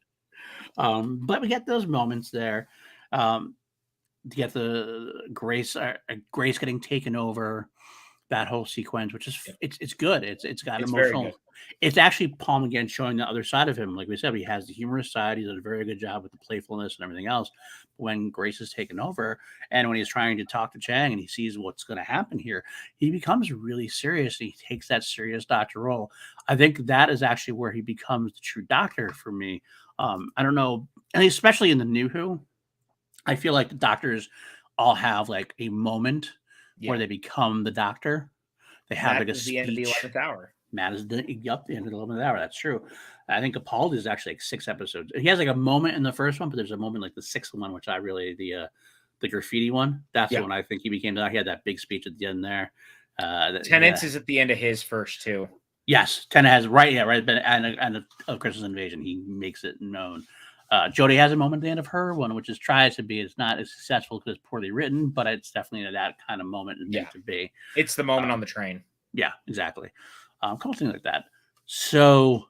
wrong. But we get those moments there. To get the Grace getting taken over, that whole sequence, which is it's good. It's got emotional. It's actually Paul McGann showing the other side of him. Like we said, he has the humorous side. He does a very good job with the playfulness and everything else. When Grace is taken over, and when he's trying to talk to Chang and he sees what's going to happen here, he becomes really serious. He takes that serious Doctor role. I think that is actually where he becomes the true Doctor for me. I don't know, and especially in the New Who, I feel like the Doctors all have like a moment where they become the Doctor. They have like a speech. The end of the 11th hour. Matt is the end of the 11th hour. That's true. I think Capaldi is actually like 6 episodes. He has like a moment in the first one, but there's a moment like the 6th one, which I really the graffiti one. That's the one I think he became. He had that big speech at the end there. Tenants is at the end of his first too. Yes, Tennant has right. And of Christmas Invasion, he makes it known. Jodie has a moment at the end of her one, which tries to be. It's not as successful because it's poorly written, but it's definitely that kind of moment it's meant to be. It's the moment on the train. Yeah, exactly. A couple things like that. So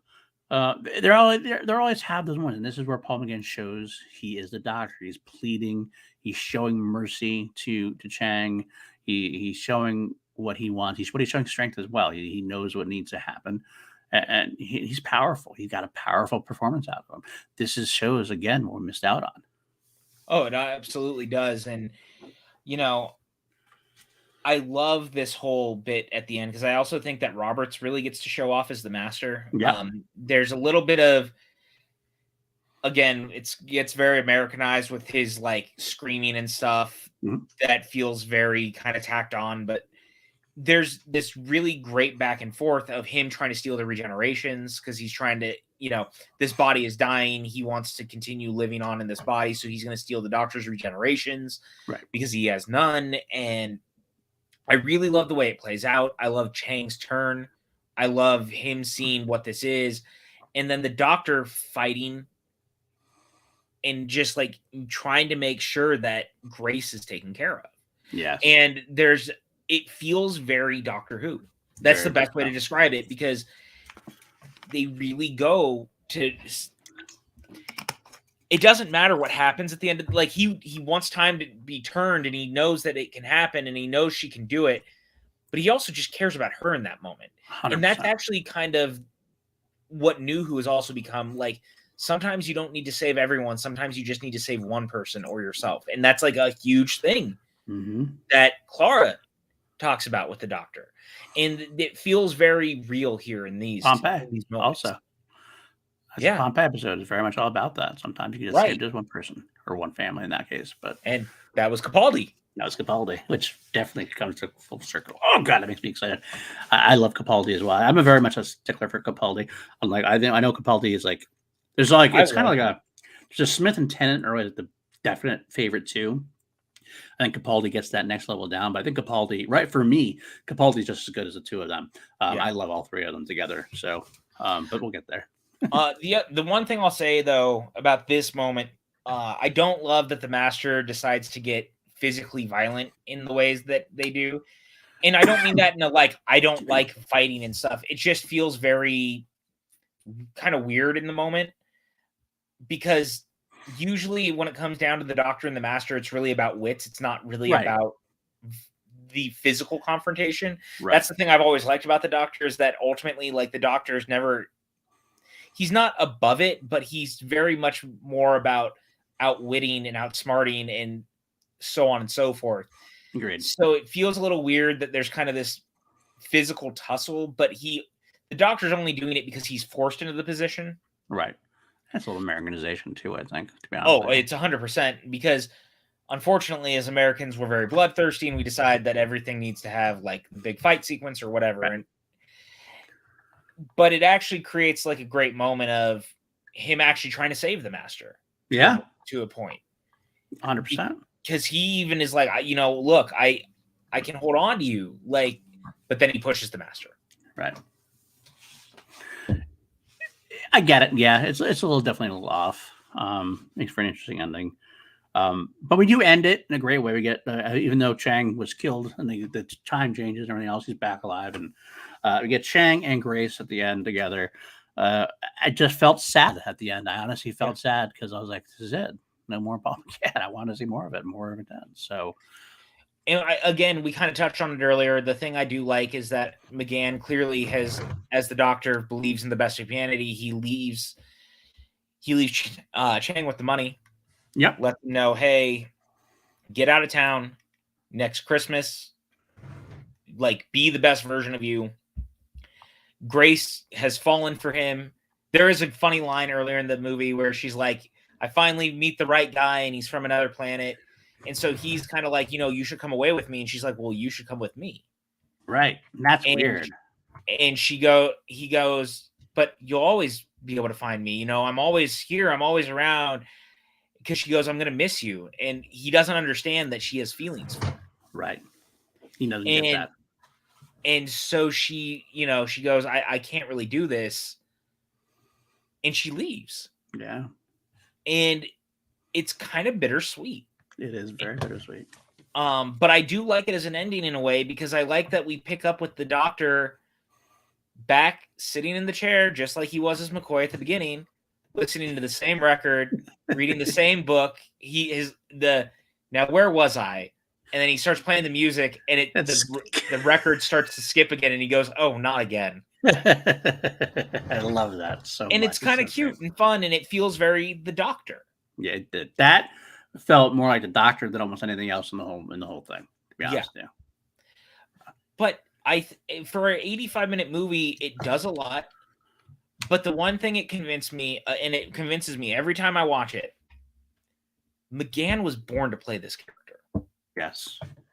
there always have those moments, and this is where Paul McGann shows he is the Doctor. He's pleading. He's showing mercy to Chang. He's showing what he wants. He's showing strength as well. He knows what needs to happen. And he's powerful. He's got a powerful performance out of him. This shows, again, what we missed out on. Oh, it absolutely does. And, I love this whole bit at the end because I also think that Roberts really gets to show off as the Master. Yeah. There's a little bit of, again, it gets very Americanized with his, like, screaming and stuff that feels very kind of tacked on, but there's this really great back and forth of him trying to steal the regenerations because he's trying to, this body is dying. He wants to continue living on in this body. So he's going to steal the Doctor's regenerations because he has none. And I really love the way it plays out. I love Chang's turn. I love him seeing what this is. And then the Doctor fighting and just like trying to make sure that Grace is taken care of. Yeah. And it feels very Doctor Who. That's the best way to describe it because they really go to. It doesn't matter what happens at the end of like he wants time to be turned and he knows that it can happen and he knows she can do it, but he also just cares about her in that moment. 100%. And that's actually kind of what New Who has also become. Like sometimes you don't need to save everyone. Sometimes you just need to save one person or yourself, and that's like a huge thing that Clara talks about with the Doctor, and it feels very real here in these moments. Also. The Pompeii episode is very much all about that. Sometimes you can just save just one person or one family in that case, and that was Capaldi. Which definitely comes to full circle. Oh god, that makes me excited. I love Capaldi as well. I'm very much a stickler for Capaldi. I know Capaldi is like it's kind of like there's a Smith and Tennant are always the definite favorite too. I think Capaldi gets that next level down, but I think Capaldi, for me, Capaldi's just as good as the two of them. I love all three of them together. So, but we'll get there. The one thing I'll say though about this moment, I don't love that the Master decides to get physically violent in the ways that they do, and I don't mean that in a like I don't like fighting and stuff. It just feels very kind of weird in the moment. because usually when it comes down to the Doctor and the Master, it's really about wits. It's not really about the physical confrontation. Right. That's the thing I've always liked about the Doctor, is that ultimately, like, the Doctor is never, he's not above it, but he's very much more about outwitting and outsmarting and so on and so forth. Agreed. So it feels a little weird that there's kind of this physical tussle, but the Doctor's only doing it because he's forced into the position. Right. That's a little Americanization too, I think, to be honest. Oh, it's 100%, because unfortunately, as Americans, we're very bloodthirsty, and we decide that everything needs to have like the big fight sequence or whatever. Right. But it actually creates like a great moment of him actually trying to save the Master. Yeah. To a point. 100%. Because he even is like, look, I can hold on to you, like, but then he pushes the Master. Right. I get it. Yeah, it's definitely a little off. Makes for an interesting ending. But we do end it in a great way. We get, even though Chang was killed and the time changes and everything else, he's back alive, and we get Chang and Grace at the end together. I just felt sad at the end. I honestly felt sad, because I was like, this is it. No more Paul McGann. I want to see more of it, more of it then. So, and again, we kind of touched on it earlier. The thing I do like is that McGann clearly has, as the Doctor, believes in the best of humanity. He leaves Chang with the money. Yep. Let them know, hey, get out of town next Christmas. Like, be the best version of you. Grace has fallen for him. There is a funny line earlier in the movie where she's like, I finally meet the right guy, and he's from another planet. And so he's kind of like, you should come away with me. And she's like, well, you should come with me. Right. That's weird. And he goes, but you'll always be able to find me. I'm always here. I'm always around. Because she goes, I'm going to miss you. And he doesn't understand that she has feelings for him. Right. He doesn't get that. And so she goes, I can't really do this. And she leaves. Yeah. And it's kind of bittersweet. It is very bittersweet. But I do like it as an ending in a way, because I like that we pick up with the Doctor back sitting in the chair, just like he was as McCoy at the beginning, listening to the same record, reading the same book. Now where was I? And then he starts playing the music, and the record starts to skip again, and he goes, oh, not again. I love that so much. And it's kind of cute and fun, and it feels very the Doctor. Yeah, it did. That felt more like the Doctor than almost anything else in the whole thing, to be honest. Yeah. But for an 85-minute movie, it does a lot. But the one thing it convinced me, and it convinces me every time I watch it, McGann was born to play this character.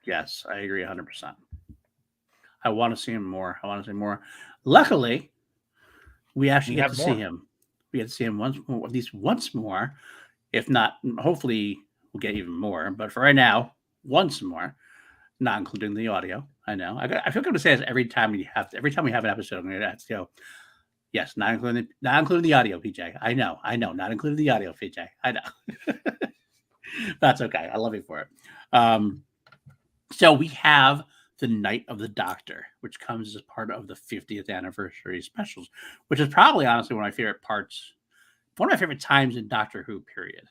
Yes, I agree 100%. I want to see him more. Luckily, we actually get to see him. We get to see him once more, at least once more. If not, hopefully we'll get even more. But for right now, once more, not including the audio. I know. I feel good to say this every time we have an episode. I'm going to have to go. Yes, not including the audio, PJ. I know, not including the audio, PJ. I know. That's okay. I love you for it. So we have the Night of the Doctor, which comes as part of the 50th anniversary specials, which is probably honestly one of my favorite parts, one of my favorite times in Doctor Who, period.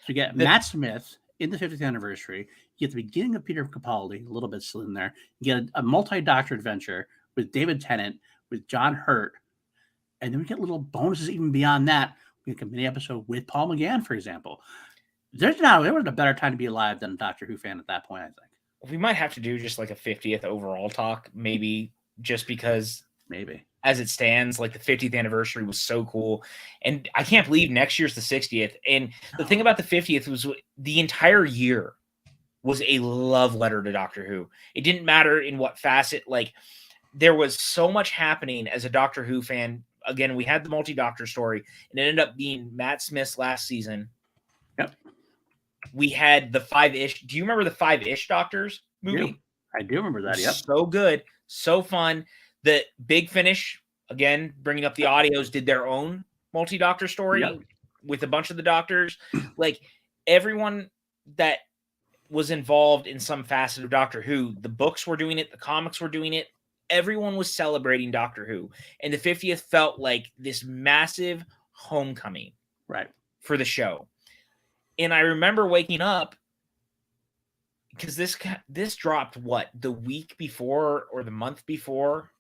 So you get Matt Smith in the 50th anniversary. You get the beginning of Peter Capaldi, a little bit still in there. You get a multi-Doctor adventure with David Tennant, with John Hurt, and then we get little bonuses even beyond that. We get a mini episode with Paul McGann, for example. There wasn't a better time to be alive than a Doctor Who fan at that point, I think. We might have to do just like a 50th overall talk, maybe, just because as it stands, like the 50th anniversary was so cool. And I can't believe next year's the 60th. And the thing about the 50th was the entire year was a love letter to Doctor Who. It didn't matter in what facet. Like, there was so much happening as a Doctor Who fan. Again, we had the multi-Doctor story, and it ended up being Matt Smith's last season. Yep. We had the 5-ish. Do you remember the 5-ish Doctors movie? I do remember that. Yep. So good. So fun. The Big Finish, again, bringing up the audios, did their own multi-Doctor story with a bunch of the Doctors. Like, everyone that was involved in some facet of Doctor Who, the books were doing it, the comics were doing it. Everyone was celebrating Doctor Who. And the 50th felt like this massive homecoming. Right. for the show. And I remember waking up because this dropped the week before or the month before.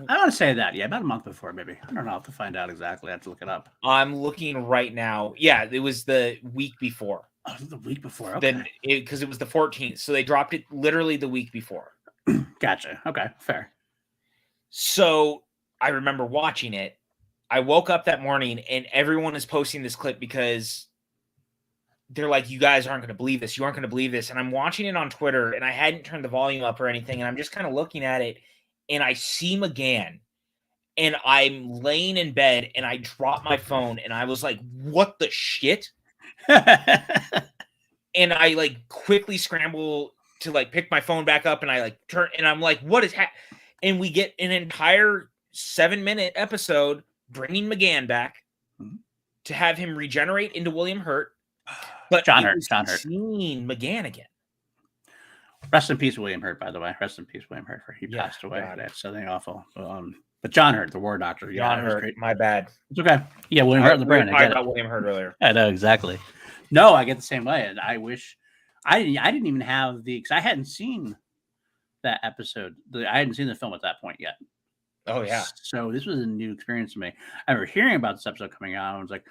I want to say that, yeah, about a month before, maybe. I don't know. I'll have to find out exactly. I have to look it up. I'm looking right now. Yeah, it was the week before. Oh, the week before. Okay. Then because it was the 14th, so they dropped it literally the week before. Gotcha. Okay, fair. So I remember watching it. I woke up that morning and everyone is posting this clip because they're like, you guys aren't going to believe this. You aren't going to believe this. And I'm watching it on Twitter and I hadn't turned the volume up or anything. And I'm just kind of looking at it and I see McGann and I'm laying in bed and I drop my phone and I was like, what the shit? And I like quickly scramble to like pick my phone back up and I like turn and I'm like, what is and we get an entire 7-minute episode bringing McGann back to have him regenerate into William Hurt. But John Hurt. Seeing McGann again. Rest in peace, William Hurt, by the way. Rest in peace, William Hurt. He passed away. That's something awful. But John Hurt, the War Doctor. John Hurt, my bad. It's okay. Yeah, William Hurt, the brand. I talked about William Hurt earlier. I know, exactly. No, I get the same way. And I wish I didn't even have because I hadn't seen that episode. I hadn't seen the film at that point yet. Oh, yeah. So this was a new experience to me. I remember hearing about this episode coming out. And I was like,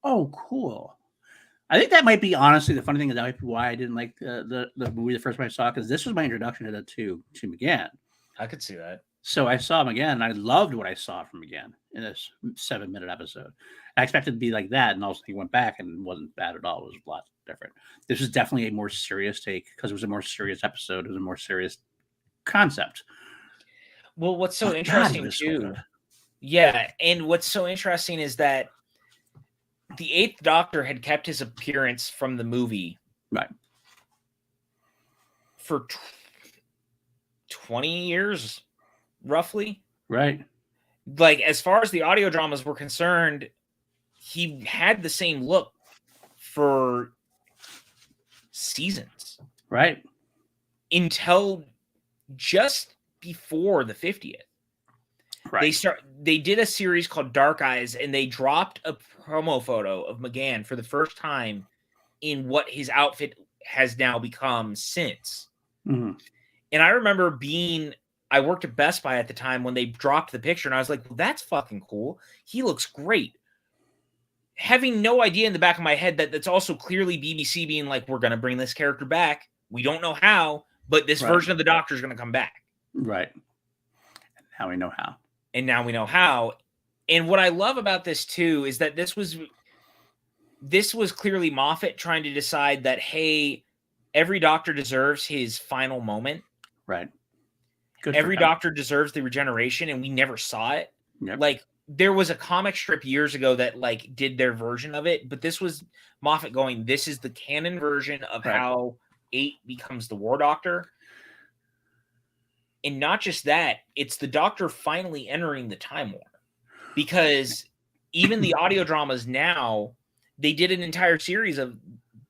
oh, cool. I think that might be, honestly, the funny thing is that might be why I didn't like the movie the first time I saw it, because this was my introduction to McGann. I could see that. So I saw McGann, and I loved what I saw from McGann in this 7-minute episode. I expected it to be like that, and also he went back and wasn't bad at all. It was a lot different. This was definitely a more serious take because it was a more serious episode. It was a more serious concept. Well, what's so interesting too, and what's so interesting is that the Eighth Doctor had kept his appearance from the movie, right, for 20 years, roughly. Right. Like, as far as the audio dramas were concerned, he had the same look for seasons. Right. Until just before the 50th. Right. They did a series called Dark Eyes, and they dropped a promo photo of McGann for the first time in what his outfit has now become since. Mm-hmm. And I remember I worked at Best Buy at the time when they dropped the picture, and I was like, well, that's fucking cool. He looks great. Having no idea in the back of my head that that's also clearly BBC being like, we're going to bring this character back. We don't know how, but this version of the Doctor is going to come back. Right. Now we know how. And now we know how. And what I love about this too is that this was clearly Moffat trying to decide that, hey, every Doctor deserves his final moment. Right. Every Doctor deserves the regeneration, and we never saw it. Yep. Like, there was a comic strip years ago that like did their version of it, but this was Moffat going, this is the canon version of how 8 becomes the War Doctor. And not just that, it's the Doctor finally entering the Time War. Because even the audio dramas now, they did an entire series of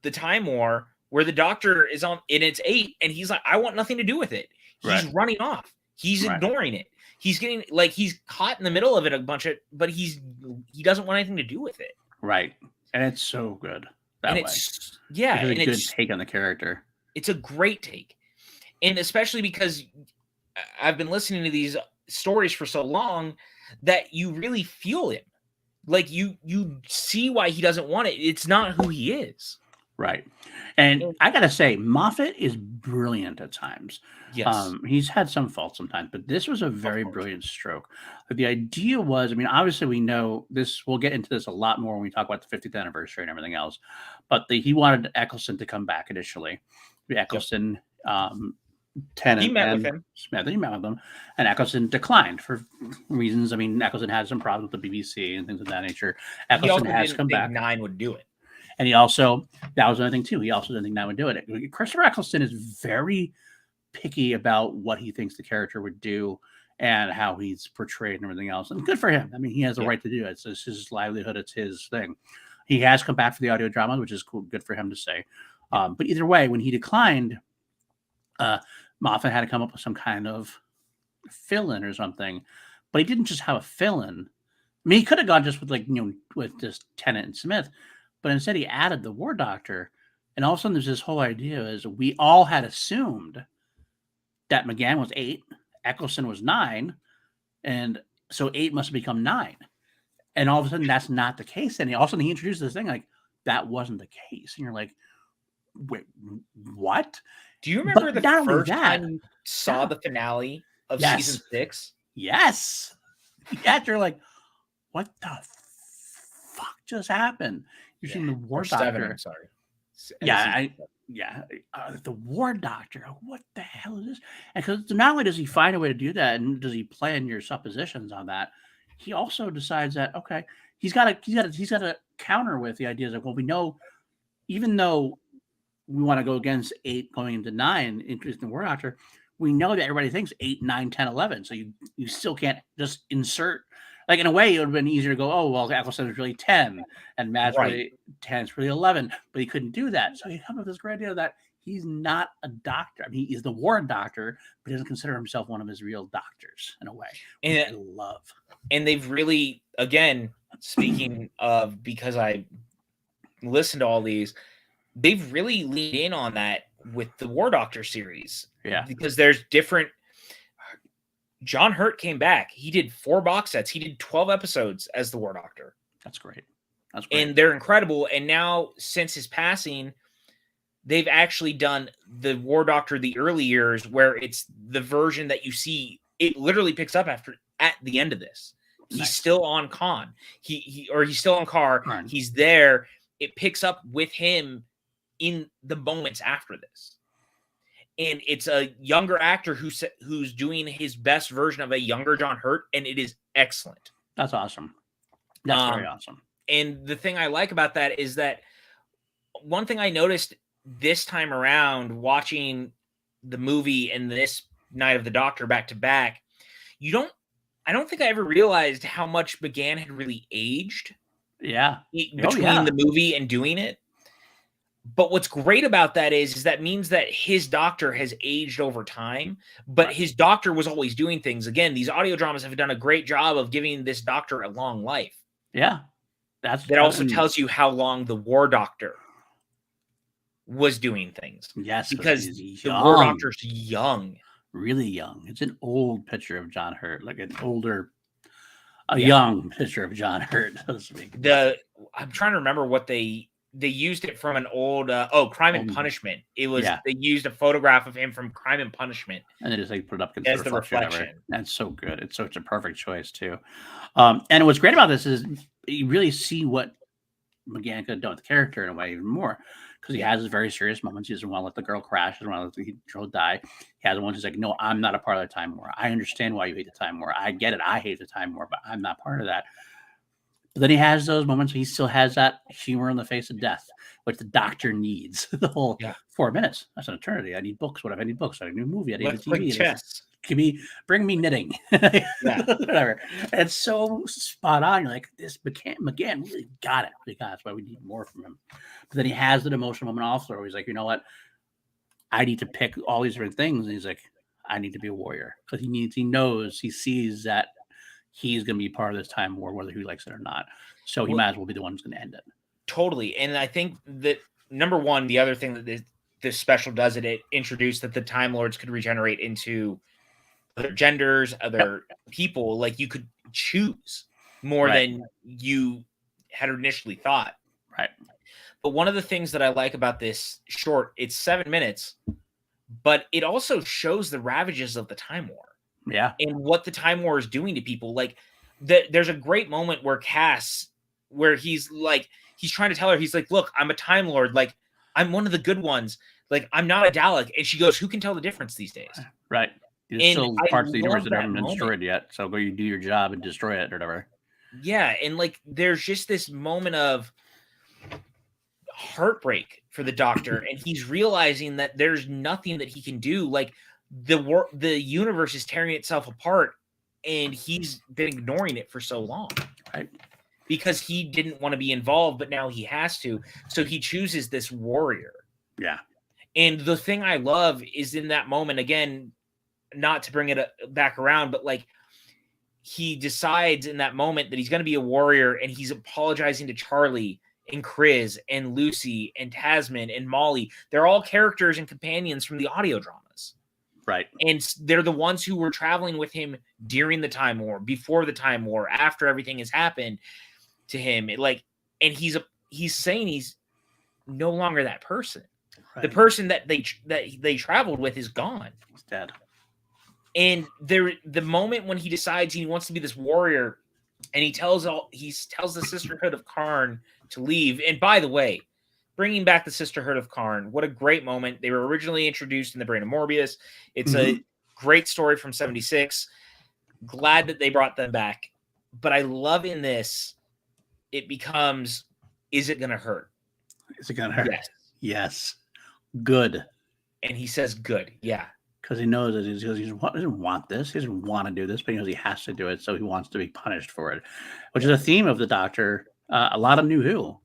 the Time War where the Doctor is on, and it's 8, and he's like, I want nothing to do with it. He's running off. He's ignoring it. He's getting, like, he's caught in the middle of it but he doesn't want anything to do with it. Right. And it's so good that way. Yeah. It's a good take on the character. It's a great take. And especially because I've been listening to these stories for so long that you really feel him. Like, you see why he doesn't want it. It's not who he is. Right. And I got to say, Moffat is brilliant at times. Yes. He's had some faults sometimes, but this was a very brilliant stroke. But the idea was, I mean, obviously we know this, we'll get into this a lot more when we talk about the 50th anniversary and everything else, but he wanted Eccleston to come back initially. Eccleston, Tennant, he met with him. Smith, he met with them, and Eccleston declined for reasons. I mean, Eccleston had some problems with the BBC and things of that nature. Eccleston has come back. 9 would do it. And he also, that was another thing too, he also didn't think 9 would do it. Christopher Eccleston is very picky about what he thinks the character would do and how he's portrayed and everything else. And good for him. I mean, he has the right to do it. It's his livelihood. It's his thing. He has come back for the audio drama, which is cool. Good for him to say. But either way, when he declined, Moffat had to come up with some kind of fill-in or something. But he didn't just have a fill-in. mean, he could have gone just with with just Tennant and Smith, but instead he added the War Doctor, and all of a sudden there's this whole idea is we all had assumed that McGann was 8, Eccleston was 9, and so 8 must have become 9. And all of a sudden that's not the case. And all of a sudden he introduced this thing like that wasn't the case. And you're like, wait, what? Do you remember the first time you saw the finale of season 6? Yes. Yeah, you're like, what the fuck just happened? You've seen the War Doctor. 7, I'm sorry. The War Doctor. What the hell is this? And because not only does he find a way to do that, and does he plan your suppositions on that, he also decides that he's got to counter with the ideas of, well, we know, even though we want to go against 8 going into 9, introducing the War Doctor, we know that everybody thinks 8, 9, 10, 11. So you still can't just insert. Like, in a way, it would have been easier to go, oh, well, Eccleston is really 10, and Matt's really 10, it's really 11. But he couldn't do that. So he comes up with this great idea that he's not a doctor. I mean, he's the War Doctor, but he doesn't consider himself one of his real doctors, in a way, which I love. And they've really, again, speaking of, because I listened to all these, they've really leaned in on that with the War Doctor series. Yeah. Because there's different. John Hurt came back. He did 4 box sets. He did 12 episodes as the War Doctor. That's great. And they're incredible. And now, since his passing, they've actually done the War Doctor the early years, where it's the version that you see. It literally picks up at the end of this. He's still on Khan. He's still on Carr. Right. He's there. It picks up with him in the moments after this. And it's a younger actor who's doing his best version of a younger John Hurt, and it is excellent. That's awesome. That's very awesome. And the thing I like about that is that one thing I noticed this time around, watching the movie and this Night of the Doctor back to back, I don't think I ever realized how much McGann had really aged. Yeah. Between the movie and doing it. But what's great about that is that means that his doctor has aged over time, but his doctor was always doing things. Again, these audio dramas have done a great job of giving this doctor a long life. Yeah. That also tells you how long the War Doctor was doing things. Yes, because the War Doctor's young. Really young. It's an old picture of John Hurt, like young picture of John Hurt, so to speak. I'm trying to remember what they used it from an old Crime and Punishment. It was they used a photograph of him from Crime and Punishment, and they just put it up as the reflection. That's so good. It's such a perfect choice too. And what's great about this is you really see what McGann could have done with the character in a way even more, because he has his very serious moments. He doesn't want to let the girl crash. He doesn't want to let the girl die. He has one who's like, no, I'm not a part of the Time War. I understand why you hate the Time War. I get it. I hate the Time War, but I'm not part of that. But then he has those moments where he still has that humor in the face of death, which the doctor needs. The whole 4 minutes. That's an eternity. I need books. What if I need books? I need a new movie. I need a TV. Bring me knitting. Whatever. And it's so spot on. You're like, this McGann really got it. That's why we need more from him. But then he has that emotional moment also where he's like, you know what? I need to pick all these different things. And he's like, I need to be a warrior. Because he sees that he's going to be part of this Time War, whether he likes it or not. So he might as well be the one who's going to end it. Totally. And I think that, number one, the other thing that this special does, it introduced that the Time Lords could regenerate into other genders, other people. Like, you could choose more than you had initially thought. Right. But one of the things that I like about this short, it's 7 minutes, but it also shows the ravages of the Time War. Yeah. And what the Time War is doing to people. Like, there's a great moment where where he's trying to tell her, he's like, look, I'm a Time Lord. Like, I'm one of the good ones. Like, I'm not a Dalek. And she goes, who can tell the difference these days? Right. There's still parts of the universe that haven't been destroyed yet. So go, you do your job and destroy it or whatever. Yeah. And like, there's just this moment of heartbreak for the Doctor. And he's realizing that there's nothing that he can do. Like, the universe is tearing itself apart, and he's been ignoring it for so long, right? Because he didn't want to be involved, but now he has to. So he chooses this warrior. Yeah. And the thing I love is in that moment, again, not to bring it back around, but like, he decides in that moment that he's going to be a warrior, and he's apologizing to Charlie and Chris and Lucy and Tasman and Molly. They're all characters and companions from the audio dramas. Right. And they're the ones who were traveling with him during the Time War, before the Time War, after everything has happened to him. And he's saying he's no longer that person. Right. The person that they traveled with is gone. He's dead. And the moment when he decides he wants to be this warrior, and he tells the Sisterhood of Karn to leave. And by the way, bringing back the Sisterhood of Karn, what a great moment. They were originally introduced in The Brain of Morbius. It's a great story from 76. Glad that they brought them back. But I love in this, it becomes, is it going to hurt? Is it going to hurt? Yes. Good. And he says good. Yeah. Because he knows that he doesn't want this. He doesn't want to do this, but he knows he has to do it, so he wants to be punished for it, which is a theme of the Doctor. A lot of New Who.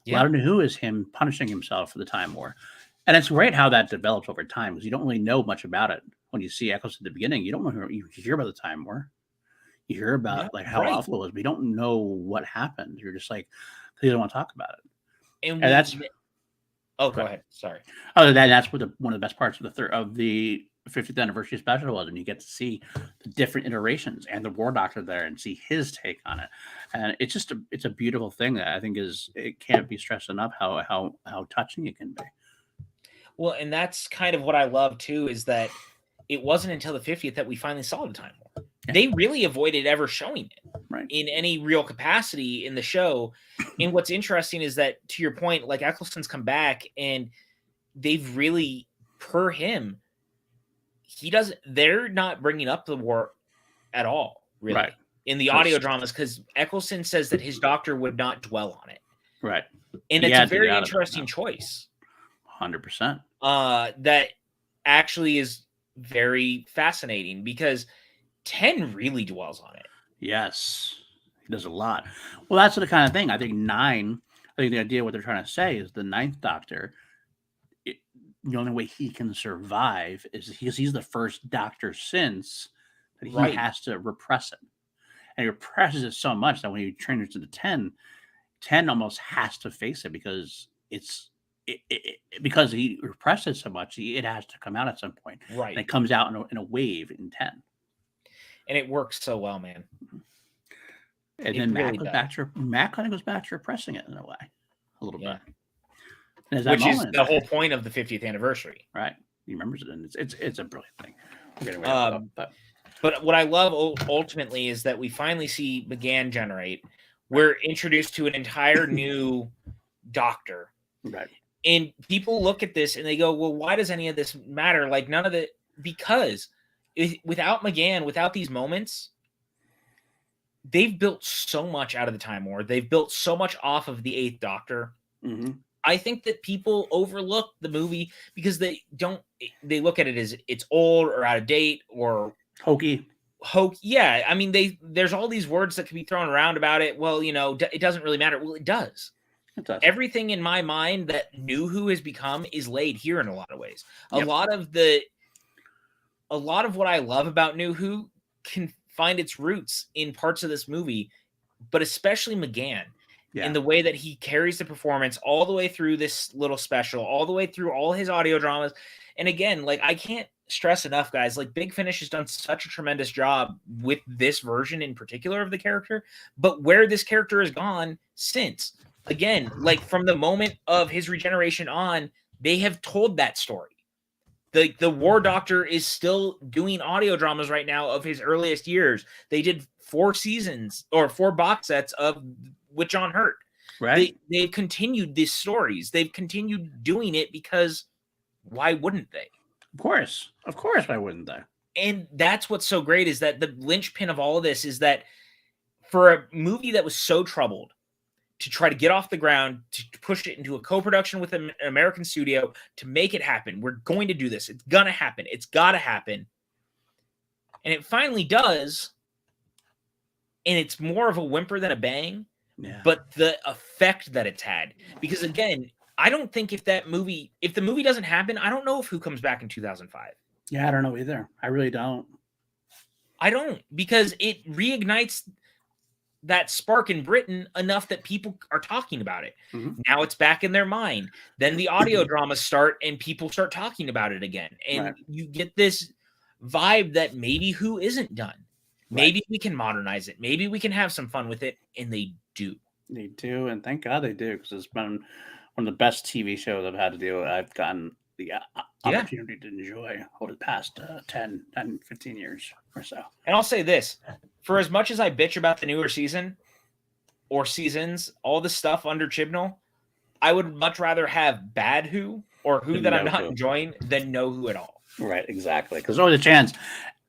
A lot of New Who is him punishing himself for the Time War. And it's great how that develops over time, because you don't really know much about it. When you see Eccles at the beginning, you don't know. You hear about the Time War. You hear about how awful it was, but you don't know what happened. You're just like, you don't want to talk about it. And that's... Oh, go ahead. Sorry. Oh, that's what one of the best parts of the 50th anniversary special was, and you get to see the different iterations and the War Doctor there and see his take on it. And it's just it's a beautiful thing that I think it can't be stressed enough how touching it can be. Well, and that's kind of what I love too, is that it wasn't until the 50th that we finally saw the Time War. Yeah. They really avoided ever showing it in any real capacity in the show. And what's interesting is that, to your point, like, Eccleston's come back and they've really, per him, they're not bringing up the war at all, really, in the audio dramas, because Eccleston says that his doctor would not dwell on it. Right. And it's a very interesting choice. 100%. That actually is very fascinating, because 10 really dwells on it. Yes. He does a lot. Well, that's the kind of thing. I think 9, I think the idea what they're trying to say is the 9th Doctor, the only way he can survive is because he's the first Doctor since that he has to repress it. And he represses it so much that when he turns into 10 almost has to face it, because because he represses so much, it has to come out at some point. Right. And it comes out in a wave in 10. And it works so well, man. And then Matt kind of goes back to repressing it in a way, a little bit. Which is the whole point of the 50th anniversary. Right. He remembers it, and it's a brilliant thing. But what I love ultimately is that we finally see McGann generate. We're introduced to an entire new Doctor. Right. And people look at this and they go, well, why does any of this matter? Like, none of it, because without McGann, without these moments, they've built so much out of the Time War. They've built so much off of the 8th Doctor. Mm-hmm. I think that people overlook the movie because they look at it as it's old or out of date or hokey. Yeah. I mean, there's all these words that can be thrown around about it. Well, it doesn't really matter. Well, it does. It does. Everything in my mind that New Who has become is laid here in a lot of ways. Yep. A lot of what I love about New Who can find its roots in parts of this movie, but especially McGann. Yeah. In the way that he carries the performance all the way through this little special, all the way through all his audio dramas. And again, like, I can't stress enough, guys, like, Big Finish has done such a tremendous job with this version in particular of the character, but where this character has gone since, again, like, from the moment of his regeneration on, they have told that story. The War Doctor is still doing audio dramas right now of his earliest years. They did 4 seasons or 4 box sets with John Hurt. Right. They've continued these stories. They've continued doing it because why wouldn't they? Of course. Why wouldn't they? And that's what's so great, is that the linchpin of all of this is that for a movie that was so troubled to try to get off the ground, to push it into a co-production with an American studio, to make it happen. We're going to do this. It's going to happen. It's got to happen. And it finally does. And it's more of a whimper than a bang. Yeah. But the effect that it's had, because again, I don't think if the movie doesn't happen, I don't know if Who comes back in 2005. Yeah, I don't know either. I really don't. I don't, because it reignites that spark in Britain enough that people are talking about it. Mm-hmm. Now it's back in their mind. Then the audio dramas start and people start talking about it again. And you get this vibe that maybe Who isn't done. Maybe we can modernize it. Maybe we can have some fun with it. And they do. They do. And thank God they do, because it's been one of the best TV shows I've had to deal with. I've gotten the opportunity to enjoy over the past 10, 15 years or so. And I'll say this, for as much as I bitch about the newer season or seasons, all the stuff under Chibnall, I would much rather have bad Who or Who that I'm not enjoying than no Who at all. Right, exactly. Because there's always a chance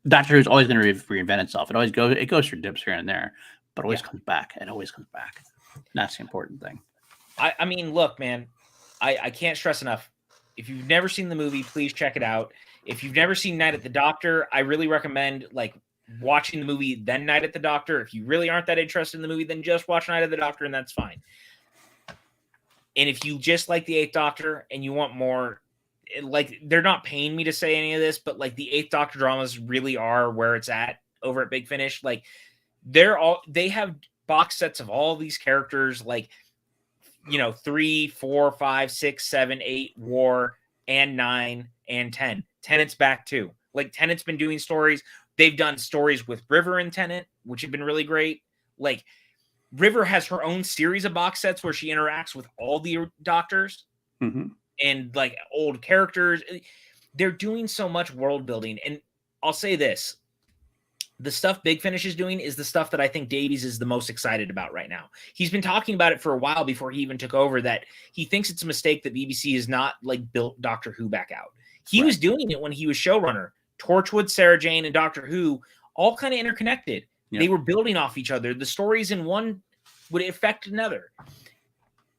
Doctor Who's always going to reinvent itself. It goes through dips here and there, but always comes back. It always comes back. And that's the important thing. I mean, look, man, I can't stress enough. If you've never seen the movie, please check it out. If you've never seen Night at the Doctor, I really recommend watching the movie, then Night at the Doctor. If you really aren't that interested in the movie, then just watch Night at the Doctor, and that's fine. And if you just like the Eighth Doctor and you want more, they're not paying me to say any of this, but the Eighth Doctor dramas really are where it's at over at Big Finish. They have box sets of all these characters, 3, 4, 5, 6, 7, 8, War, and 9, and 10. Tennant's back too. Tennant's been doing stories. They've done stories with River and Tennant, which have been really great. River has her own series of box sets where she interacts with all the doctors and old characters. They're doing so much world building. And I'll say this, the stuff Big Finish is doing is the stuff that I think Davies is the most excited about right now. He's been talking about it for a while before he even took over, that he thinks it's a mistake that BBC has not built Doctor Who back out. He was doing it when he was showrunner. Torchwood, Sarah Jane, and Doctor Who all kind of interconnected. Yep. They were building off each other. The stories in one would affect another.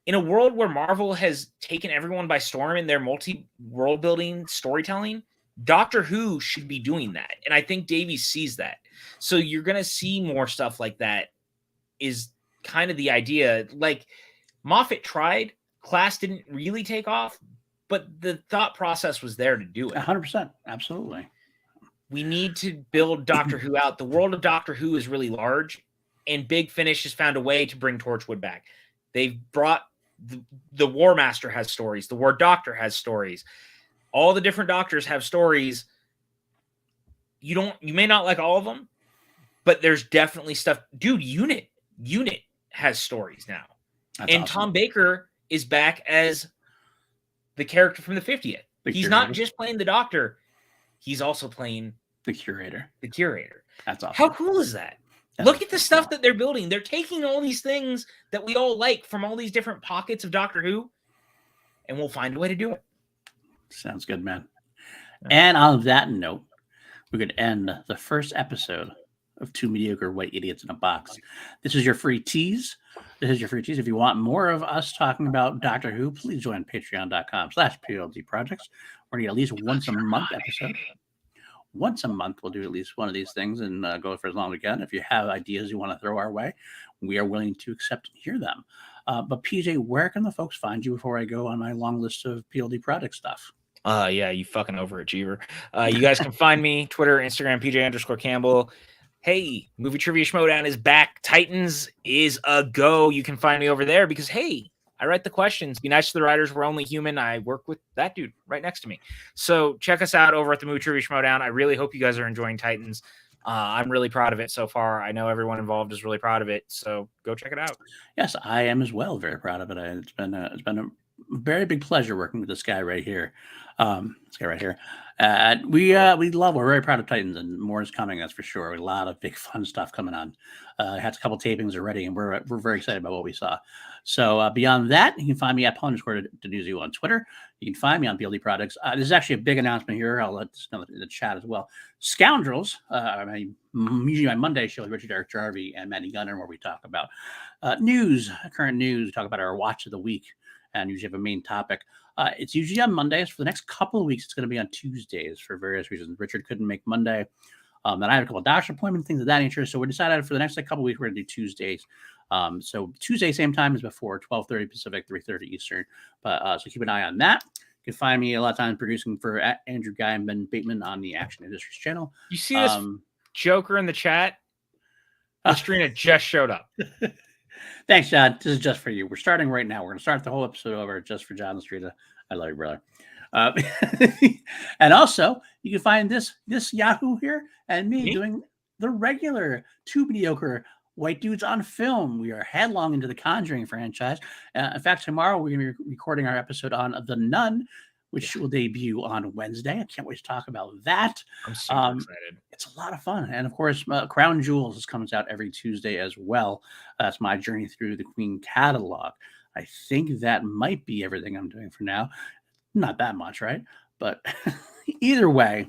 In a world where Marvel has taken everyone by storm in their multi-world building storytelling, Doctor Who should be doing that. And I think Davies sees that. So you're going to see more stuff like that, is kind of the idea. Moffat tried, Class didn't really take off, but the thought process was there to do it. 100%. Absolutely. We need to build Doctor Who out. The world of Doctor Who is really large, and Big Finish has found a way to bring Torchwood back. They've brought the War Master has stories. The War Doctor has stories. All the different doctors have stories. You may not like all of them, but there's definitely stuff. Dude, Unit has stories now. That's awesome. Tom Baker is back as the character from the 50th. He's not just playing the Doctor. He's also playing the Curator. That's awesome. How cool is that? Look at the stuff that they're building. They're taking all these things that we all like from all these different pockets of Doctor Who, and we'll find a way to do it. Sounds good, man. And on that note, we're going to end the first episode of Two Mediocre White Idiots in a Box. This is your free tease. If you want more of us talking about Doctor Who, please join patreon.com/PLD Projects. We're going to get at least once a month episode. Once a month, we'll do at least one of these things and go for as long as we can. If you have ideas you want to throw our way, we are willing to accept and hear them. But PJ, where can the folks find you before I go on my long list of PLD project stuff? Yeah, you fucking overachiever. You guys can find me, Twitter, Instagram, PJ_Campbell. Hey, Movie Trivia Schmodown is back. Titans is a go. You can find me over there because, hey, I write the questions. Be nice to the writers. We're only human. I work with that dude right next to me. So check us out over at the Movie Trivia Schmodown. I really hope you guys are enjoying Titans. I'm really proud of it so far. I know everyone involved is really proud of it. So go check it out. Yes, I am as well. Very proud of it. It's been a very big pleasure working with this guy right here. We're very proud of Titans, and more is coming. That's for sure. A lot of big fun stuff coming on. Had a couple tapings already, and we're very excited about what we saw. So beyond that, you can find me at Paul_Denuzio on Twitter. You can find me on BLD Products. This is actually a big announcement here. I'll let this know in the chat as well. Scoundrels, usually my Monday show with Richard Eric Jarvie and Manny Gunner, where we talk about current news. We talk about our watch of the week, and usually have a main topic. It's usually on Mondays. For the next couple of weeks, it's going to be on Tuesdays for various reasons. Richard couldn't make Monday. Then I have a couple of doctor appointments, things of that nature. So we decided for the next couple of weeks, we're going to do Tuesdays. So Tuesday, same time as before, 12:30 Pacific, 3:30 Eastern. But so keep an eye on that. You can find me a lot of times producing for Andrew Guy and Ben Bateman on the Action Industries channel. You see this Joker in the chat. Katrina just showed up. Thanks, John. This is just for you. We're starting right now. We're going to start the whole episode over just for John and Streeta. I love you, brother. And also, you can find this Yahoo here and me doing the regular Two Mediocre White Dudes on Film. We are headlong into the Conjuring franchise. In fact, tomorrow we're going to be recording our episode on The Nun, which will debut on Wednesday. I can't wait to talk about that. I'm super excited. It's a lot of fun. And of course, Crown Jewels comes out every Tuesday as well. That's my journey through the Queen catalog. I think that might be everything I'm doing for now. Not that much, right? But either way,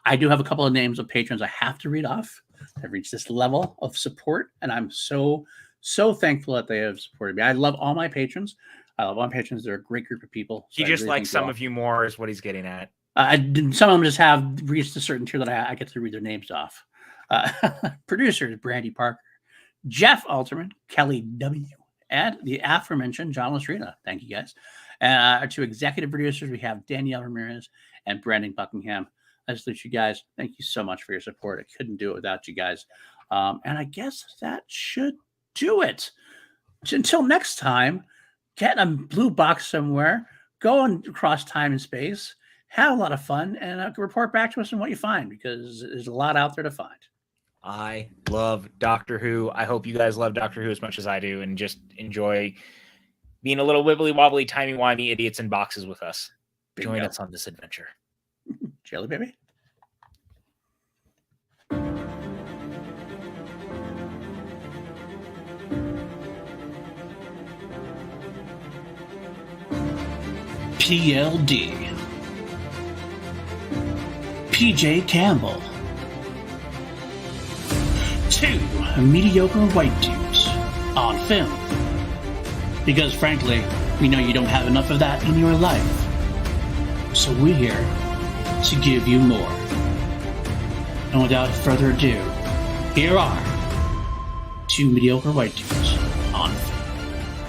I do have a couple of names of patrons I have to read off. I've reached this level of support, and I'm so thankful that they have supported me. I love all my patrons. I love all my patrons. They're a great group of people. So he just really likes some of you more is what he's getting at. Some of them just have reached a certain tier that I get to read their names off. Producers, Brandy Parker, Jeff Alterman, Kelly W., and the aforementioned John Lastrina. Thank you, guys. Our two executive producers, we have Danielle Ramirez and Brandon Buckingham. I just salute you guys. Thank you so much for your support. I couldn't do it without you guys. And I guess that should do it. Until next time, get a blue box somewhere, go across time and space, have a lot of fun, and report back to us on what you find, because there's a lot out there to find. I love Doctor Who. I hope you guys love Doctor Who as much as I do, and just enjoy being a little wibbly wobbly, timey wimey idiots in boxes with us. Bingo. Join us on this adventure. Jelly baby. PLD. PJ Campbell. Two mediocre white dudes on film. Because frankly, we know you don't have enough of that in your life. So we're here to give you more. And without further ado, here are Two Mediocre White Dudes.